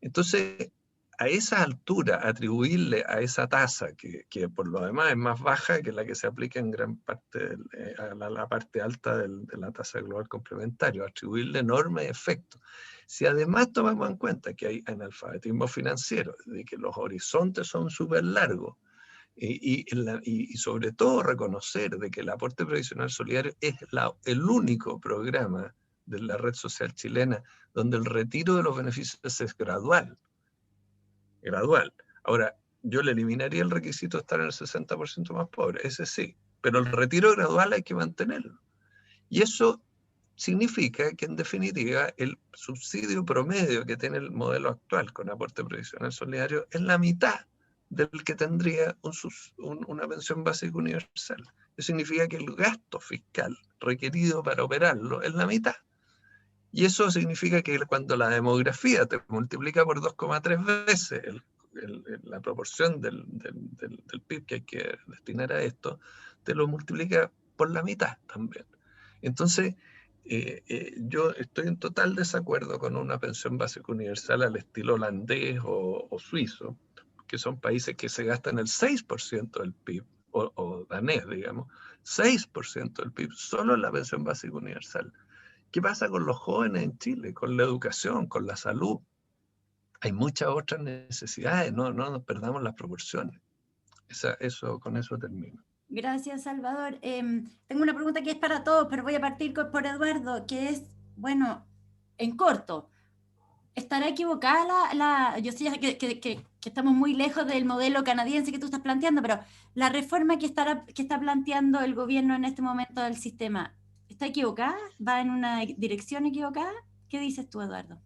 Entonces, a esa altura, atribuirle a esa tasa, que por lo demás es más baja que la que se aplica en gran parte, a la parte alta de la tasa global complementaria, atribuirle enormes efectos. Si además tomamos en cuenta que hay analfabetismo financiero, de que los horizontes son súper largos, y sobre todo reconocer de que el aporte previsional solidario es el único programa de la red social chilena donde el retiro de los beneficios es gradual. Ahora, yo le eliminaría el requisito de estar en el 60% más pobre, ese sí, pero el retiro gradual hay que mantenerlo. Y eso significa que en definitiva el subsidio promedio que tiene el modelo actual con aporte previsional solidario es la mitad del que tendría una pensión básica universal. Eso significa que el gasto fiscal requerido para operarlo es la mitad. Y eso significa que cuando la demografía te multiplica por 2,3 veces la proporción del PIB que hay que destinar a esto, te lo multiplica por la mitad también. Entonces, yo estoy en total desacuerdo con una pensión básica universal al estilo holandés o suizo, que son países que se gastan el 6% del PIB, o danés, digamos, 6% del PIB solo en la pensión básica universal. ¿Qué pasa con los jóvenes en Chile, con la educación, con la salud? Hay muchas otras necesidades, no nos perdamos las proporciones. Con eso termino. Gracias, Salvador. Tengo una pregunta que es para todos, pero voy a partir por Eduardo, que es, bueno, en corto. ¿Estará equivocada yo sé que estamos muy lejos del modelo canadiense que tú estás planteando, pero la reforma que está planteando el gobierno en este momento del sistema, ¿está equivocada? ¿Va en una dirección equivocada? ¿Qué dices tú, Eduardo?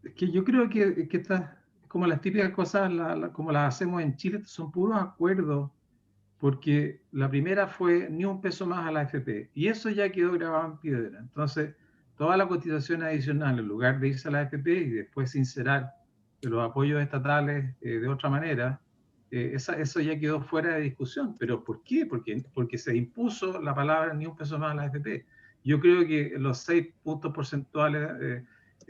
Es que yo creo que estas, como las típicas cosas, como las hacemos en Chile, son puros acuerdos, porque la primera fue ni un peso más a la AFP, y eso ya quedó grabado en piedra. Entonces, toda la cotización adicional, en lugar de irse a la AFP y después sincerar los apoyos estatales de otra manera, eso ya quedó fuera de discusión. ¿Pero por qué? Porque se impuso la palabra ni un peso más a la AFP. Yo creo que los 6 puntos porcentuales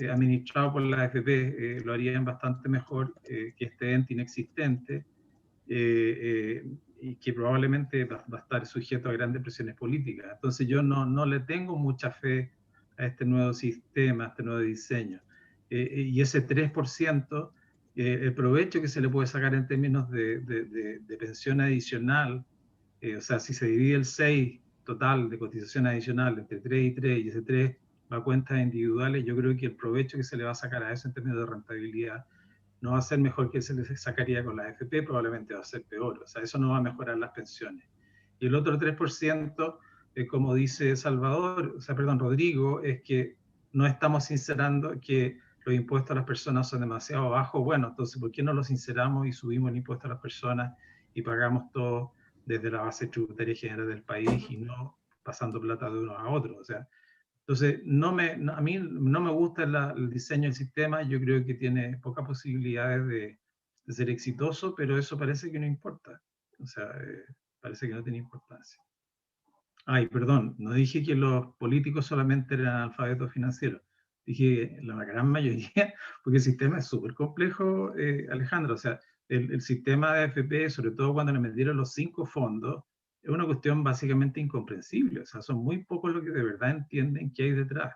administrados por la AFP lo harían bastante mejor que este ente inexistente, y que probablemente va a estar sujeto a grandes presiones políticas. Entonces yo no le tengo mucha fe a este nuevo sistema, a este nuevo diseño. Y ese 3%, el provecho que se le puede sacar en términos de pensión adicional, o sea, si se divide el 6 total de cotización adicional entre 3 y 3, y ese 3 va a cuentas individuales, yo creo que el provecho que se le va a sacar a eso en términos de rentabilidad no va a ser mejor que se le sacaría con la AFP, probablemente va a ser peor. O sea, eso no va a mejorar las pensiones. Y el otro 3%, como dice Rodrigo, es que no estamos sincerando que los impuestos a las personas son demasiado bajos. Bueno, entonces, ¿por qué no los sinceramos y subimos el impuesto a las personas y pagamos todo desde la base tributaria general del país y no pasando plata de uno a otro? O sea, entonces, a mí no me gusta el diseño del sistema, yo creo que tiene pocas posibilidades de ser exitoso, pero eso parece que no importa. O sea, parece que no tiene importancia. Ay, perdón, no dije que los políticos solamente eran analfabetos financieros, dije la gran mayoría, porque el sistema es súper complejo, Alejandro. O sea, el sistema de AFP, sobre todo cuando le metieron los 5 fondos, es una cuestión básicamente incomprensible. O sea, son muy pocos los que de verdad entienden qué hay detrás.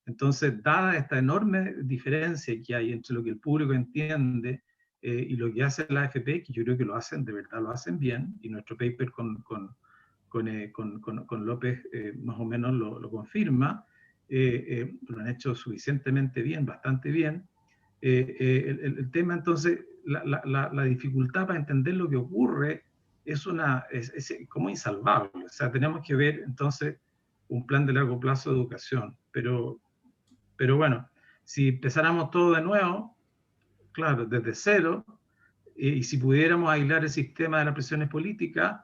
Entonces, dada esta enorme diferencia que hay entre lo que el público entiende y lo que hace la AFP, que yo creo que lo hacen, de verdad lo hacen bien, y nuestro paper con López más o menos lo confirma, lo han hecho suficientemente bien, bastante bien. El tema, entonces, la dificultad para entender lo que ocurre es como insalvable. O sea, tenemos que ver entonces un plan de largo plazo de educación. Pero bueno, si empezáramos todo de nuevo, claro, desde cero, y si pudiéramos aislar el sistema de las presiones políticas,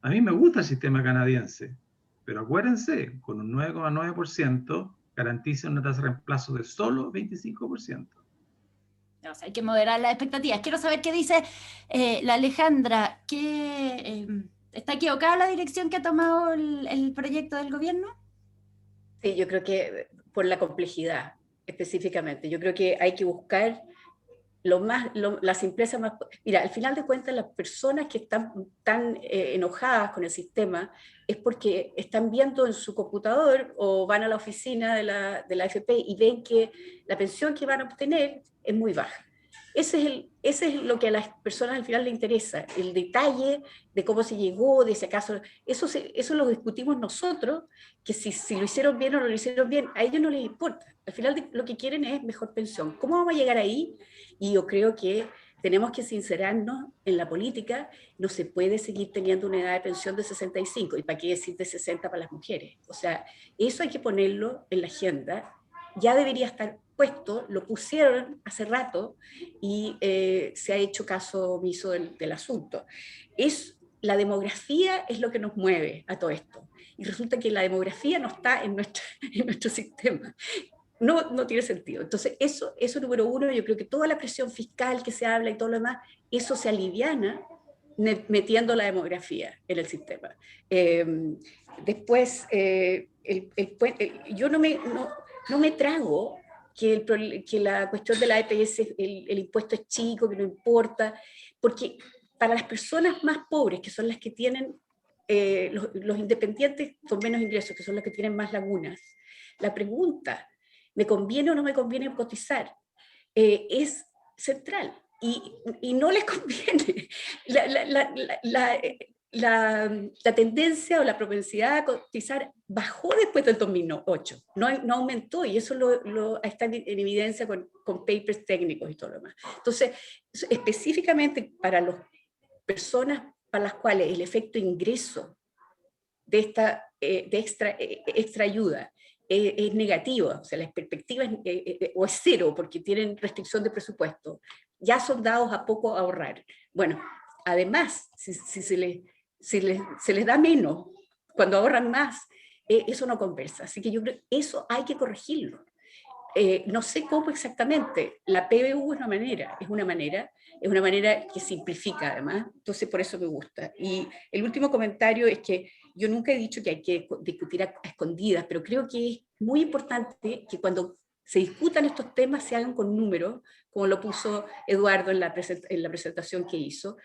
a mí me gusta el sistema canadiense, pero acuérdense, con un 9,9% garantiza una tasa de reemplazo de solo 25%. O sea, hay que moderar las expectativas. Quiero saber qué dice la Alejandra. ¿Está equivocada la dirección que ha tomado el proyecto del gobierno? Sí, yo creo que por la complejidad específicamente, yo creo que hay que buscar la simpleza más... Mira, al final de cuentas, las personas que están tan enojadas con el sistema es porque están viendo en su computador o van a la oficina de la AFP y ven que la pensión que van a obtener es muy baja. Ese es lo que a las personas al final les interesa, el detalle de cómo se llegó, de si acaso, eso lo discutimos nosotros, que si lo hicieron bien o no lo hicieron bien, a ellos no les importa. Al final lo que quieren es mejor pensión. ¿Cómo vamos a llegar ahí? Y yo creo que tenemos que sincerarnos en la política, no se puede seguir teniendo una edad de pensión de 65, y para qué decir de 60 para las mujeres. O sea, eso hay que ponerlo en la agenda, ya debería estar puesto, lo pusieron hace rato y se ha hecho caso omiso del asunto. La demografía es lo que nos mueve a todo esto, y resulta que la demografía no está en nuestro sistema. No tiene sentido. Entonces, eso número uno, yo creo que toda la presión fiscal que se habla y todo lo demás, eso se aliviana metiendo la demografía en el sistema. Después, yo no me trago que la cuestión de la EPS, el impuesto es chico, que no importa, porque para las personas más pobres, que son las que tienen, los independientes con menos ingresos, que son las que tienen más lagunas, la pregunta, ¿me conviene o no me conviene cotizar? Es central, y no les conviene. La tendencia o la propensidad a cotizar bajó después del 2008, no aumentó, y eso está en evidencia con papers técnicos y todo lo demás. Entonces, específicamente para las personas para las cuales el efecto ingreso de esta extra ayuda es negativa, o sea, la perspectiva o es cero porque tienen restricción de presupuesto, ya son dados a poco a ahorrar. Bueno, además, si se les da menos cuando ahorran más, eso no compensa. Así que yo creo que eso hay que corregirlo. No sé cómo exactamente. La PBU es una manera que simplifica además, entonces por eso me gusta. Y el último comentario es que yo nunca he dicho que hay que discutir a escondidas, pero creo que es muy importante que cuando se discutan estos temas se hagan con números, como lo puso Eduardo en la presentación que hizo,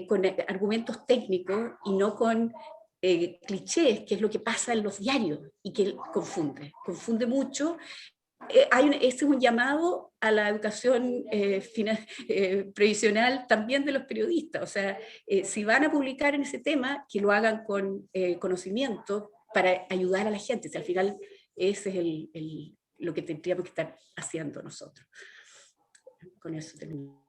con argumentos técnicos y no con clichés, que es lo que pasa en los diarios y que confunde mucho. Este es un llamado a la educación previsional también de los periodistas. O sea, si van a publicar en ese tema, que lo hagan con conocimiento para ayudar a la gente. Si al final ese es lo que tendríamos que estar haciendo nosotros. Con eso termino.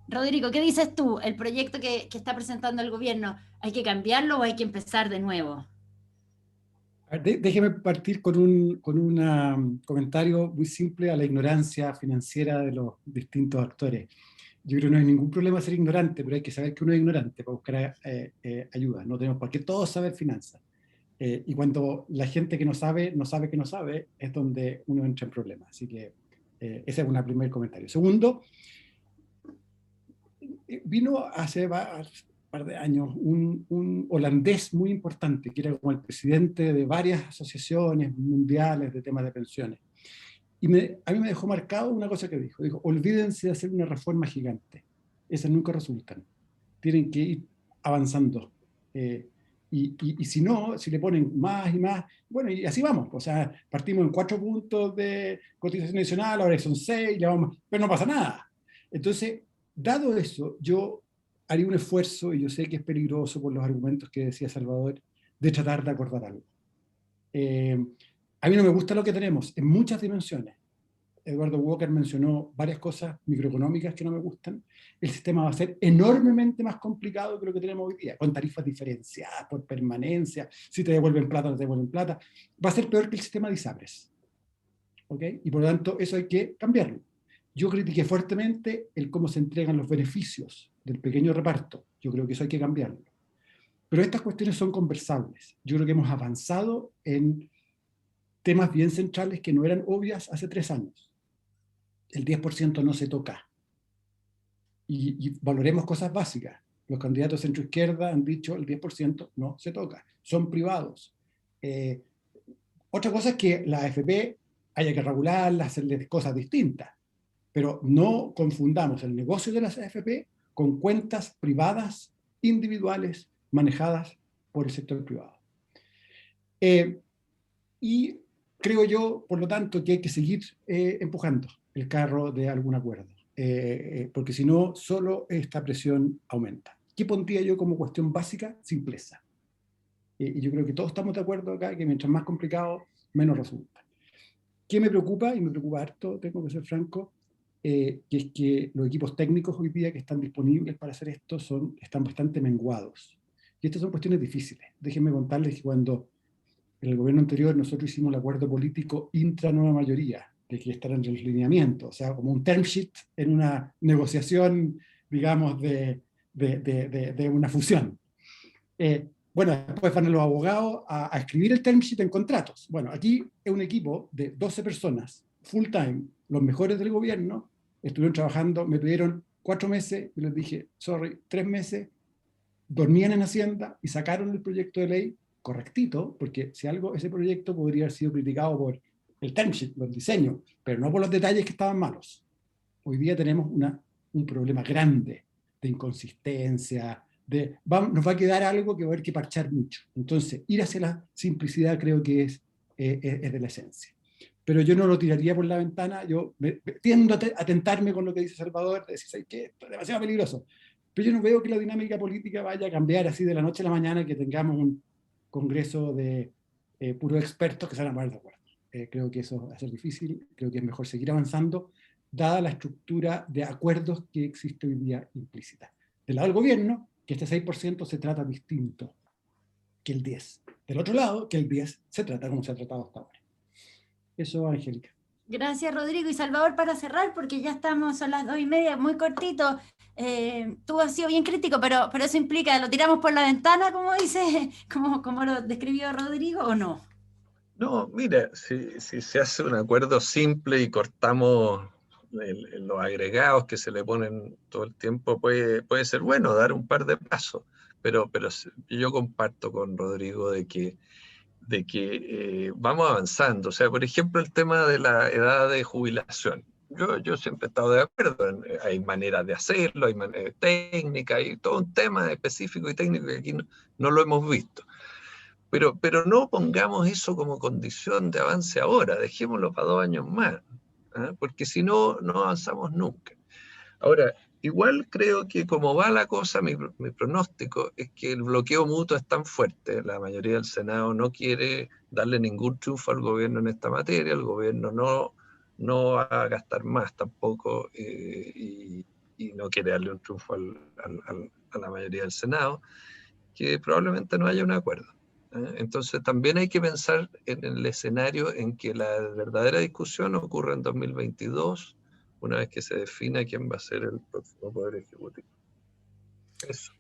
Rodrigo, ¿qué dices tú? El proyecto que está presentando el gobierno, ¿hay que cambiarlo o hay que empezar de nuevo? Déjeme partir con un comentario muy simple a la ignorancia financiera de los distintos actores. Yo creo que no hay ningún problema ser ignorante, pero hay que saber que uno es ignorante para buscar ayuda. No tenemos por qué todos saber finanzas. Y cuando la gente que no sabe que no sabe, es donde uno entra en problemas. Así que ese es un primer comentario. Segundo, vino hace par de años un holandés muy importante, que era como el presidente de varias asociaciones mundiales de temas de pensiones. Y a mí me dejó marcado una cosa que dijo. Dijo, olvídense de hacer una reforma gigante. Esas nunca resultan. Tienen que ir avanzando. Y si no, si le ponen más y más, bueno, y así vamos. O sea, partimos en 4 puntos de cotización adicional, ahora son 6, pero no pasa nada. Entonces, dado eso, yo haría un esfuerzo, y yo sé que es peligroso por los argumentos que decía Salvador, de tratar de acordar algo. A mí no me gusta lo que tenemos en muchas dimensiones. Eduardo Walker mencionó varias cosas microeconómicas que no me gustan. El sistema va a ser enormemente más complicado que lo que tenemos hoy día, con tarifas diferenciadas por permanencia, si te devuelven plata, no te devuelven plata. Va a ser peor que el sistema de ISAPRES. ¿Okay? Y por lo tanto, eso hay que cambiarlo. Yo critiqué fuertemente el cómo se entregan los beneficios del pequeño reparto. Yo creo que eso hay que cambiarlo. Pero estas cuestiones son conversables. Yo creo que hemos avanzado en temas bien centrales que no eran obvias hace 3 años. El 10% no se toca. Y valoremos cosas básicas. Los candidatos centro-izquierda han dicho el 10% no se toca. Son privados. Otra cosa es que la AFP haya que regularla, hacerles cosas distintas. Pero no confundamos el negocio de las AFP con cuentas privadas, individuales, manejadas por el sector privado. Y creo yo, por lo tanto, que hay que seguir empujando el carro de algún acuerdo, porque si no, solo esta presión aumenta. ¿Qué pondría yo como cuestión básica? Simpleza. Y yo creo que todos estamos de acuerdo acá, que mientras más complicado, menos resulta. ¿Qué me preocupa? Y me preocupa harto, tengo que ser franco, que es que los equipos técnicos hoy día que están disponibles para hacer esto están bastante menguados. Y estas son cuestiones difíciles. Déjenme contarles que cuando en el gobierno anterior nosotros hicimos el acuerdo político intra-nueva mayoría, de que estar en el lineamiento, o sea, como un term sheet en una negociación, digamos, de una fusión. Bueno, después van los abogados a escribir el term sheet en contratos. Bueno, aquí es un equipo de 12 personas, full time, los mejores del gobierno, estuvieron trabajando, me pidieron 4 meses, y les dije, sorry, 3 meses, dormían en Hacienda y sacaron el proyecto de ley correctito, porque si algo, ese proyecto podría haber sido criticado por el term sheet, los diseños, pero no por los detalles que estaban malos. Hoy día tenemos un problema grande de inconsistencia, nos va a quedar algo que va a haber que parchar mucho. Entonces, ir hacia la simplicidad creo que es de la esencia. Pero yo no lo tiraría por la ventana, yo tiendo a tentarme con lo que dice Salvador, de decir que esto es demasiado peligroso. Pero yo no veo que la dinámica política vaya a cambiar así de la noche a la mañana, que tengamos un congreso de puros expertos que se van a poner de acuerdo. Creo que eso va a ser difícil, creo que es mejor seguir avanzando, dada la estructura de acuerdos que existe hoy día implícita. Del lado del gobierno, que este 6% se trata distinto que el 10%. Del otro lado, que el 10% se trata como se ha tratado hasta ahora. Eso, Angélica. Gracias, Rodrigo. Y Salvador, para cerrar, porque ya estamos a las 2:30, muy cortito. Tú has sido bien crítico, pero eso implica, ¿lo tiramos por la ventana, como dice, como lo describió Rodrigo, o no? No, mira, si se hace un acuerdo simple y cortamos los agregados que se le ponen todo el tiempo, puede ser bueno dar un par de pasos, pero yo comparto con Rodrigo de que vamos avanzando. O sea, por ejemplo, el tema de la edad de jubilación. Yo siempre he estado de acuerdo, hay maneras de hacerlo, hay maneras técnicas, hay todo un tema específico y técnico que aquí no lo hemos visto. Pero no pongamos eso como condición de avance ahora, dejémoslo para 2 años más, ¿eh? Porque si no, no avanzamos nunca. Ahora, igual creo que como va la cosa, mi pronóstico es que el bloqueo mutuo es tan fuerte, la mayoría del Senado no quiere darle ningún triunfo al gobierno en esta materia, el gobierno no va a gastar más tampoco y no quiere darle un triunfo a la mayoría del Senado, que probablemente no haya un acuerdo. Entonces también hay que pensar en el escenario en que la verdadera discusión ocurra en 2022, una vez que se defina quién va a ser el próximo Poder Ejecutivo. Eso.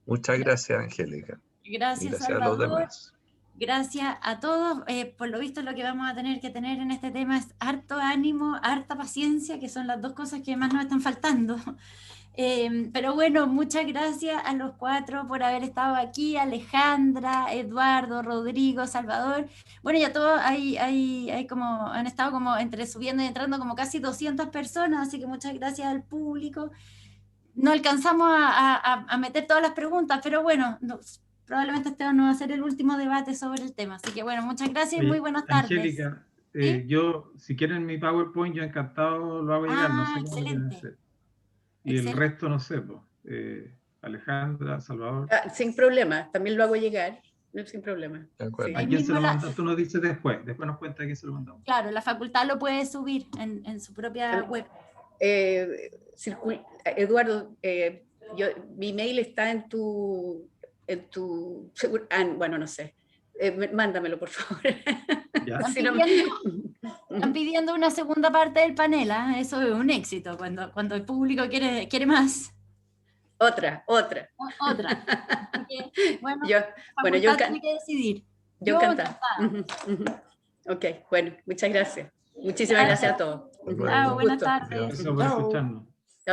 Muchas gracias, Angélica. Gracias, Salvador. A los demás. Gracias a todos. Por lo visto, lo que vamos a tener que tener en este tema es harto ánimo, harta paciencia, que son las 2 cosas que más nos están faltando. Pero bueno, muchas gracias a los 4 por haber estado aquí, Alejandra, Eduardo, Rodrigo, Salvador. Bueno, ya todos han estado como entre subiendo y entrando como casi 200 personas, así que muchas gracias al público. No alcanzamos a meter todas las preguntas, pero bueno, probablemente este no va a ser el último debate sobre el tema. Así que bueno, muchas gracias y muy buenas tardes. Angélica, ¿sí? yo, si quieren mi PowerPoint, yo encantado lo hago llegar, no sé cómo excelente. lo quieren hacer. Y excelente. El resto no sé, pues, Alejandra, Salvador. Sin problema, también lo hago llegar, sin problema. Sí. ¿A quién se lo manda? Tú nos dices después nos cuenta a quién se lo mandamos. Claro, la facultad lo puede subir en su propia web. Eduardo, mi mail está en tu bueno, no sé, mándamelo por favor. ¿Ya? Si no, Están pidiendo una segunda parte del panel, ¿ah? Eso es un éxito, cuando el público quiere más. Otra. Otra. Así que, bueno, yo tiene que decidir. Yo encantada. Ok, bueno, muchas gracias. Muchísimas gracias a todos. Chao, buenas Gusto. tardes. Gracias por escucharnos.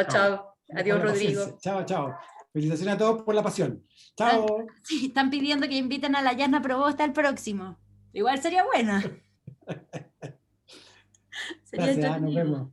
Chao. Adiós, Rodrigo. Chao. Felicitaciones a todos por la pasión. Chao. Sí, están pidiendo que inviten a la Yasna Proboste al próximo. Igual sería buena. Sería Gracias, nos entretenido. vemos.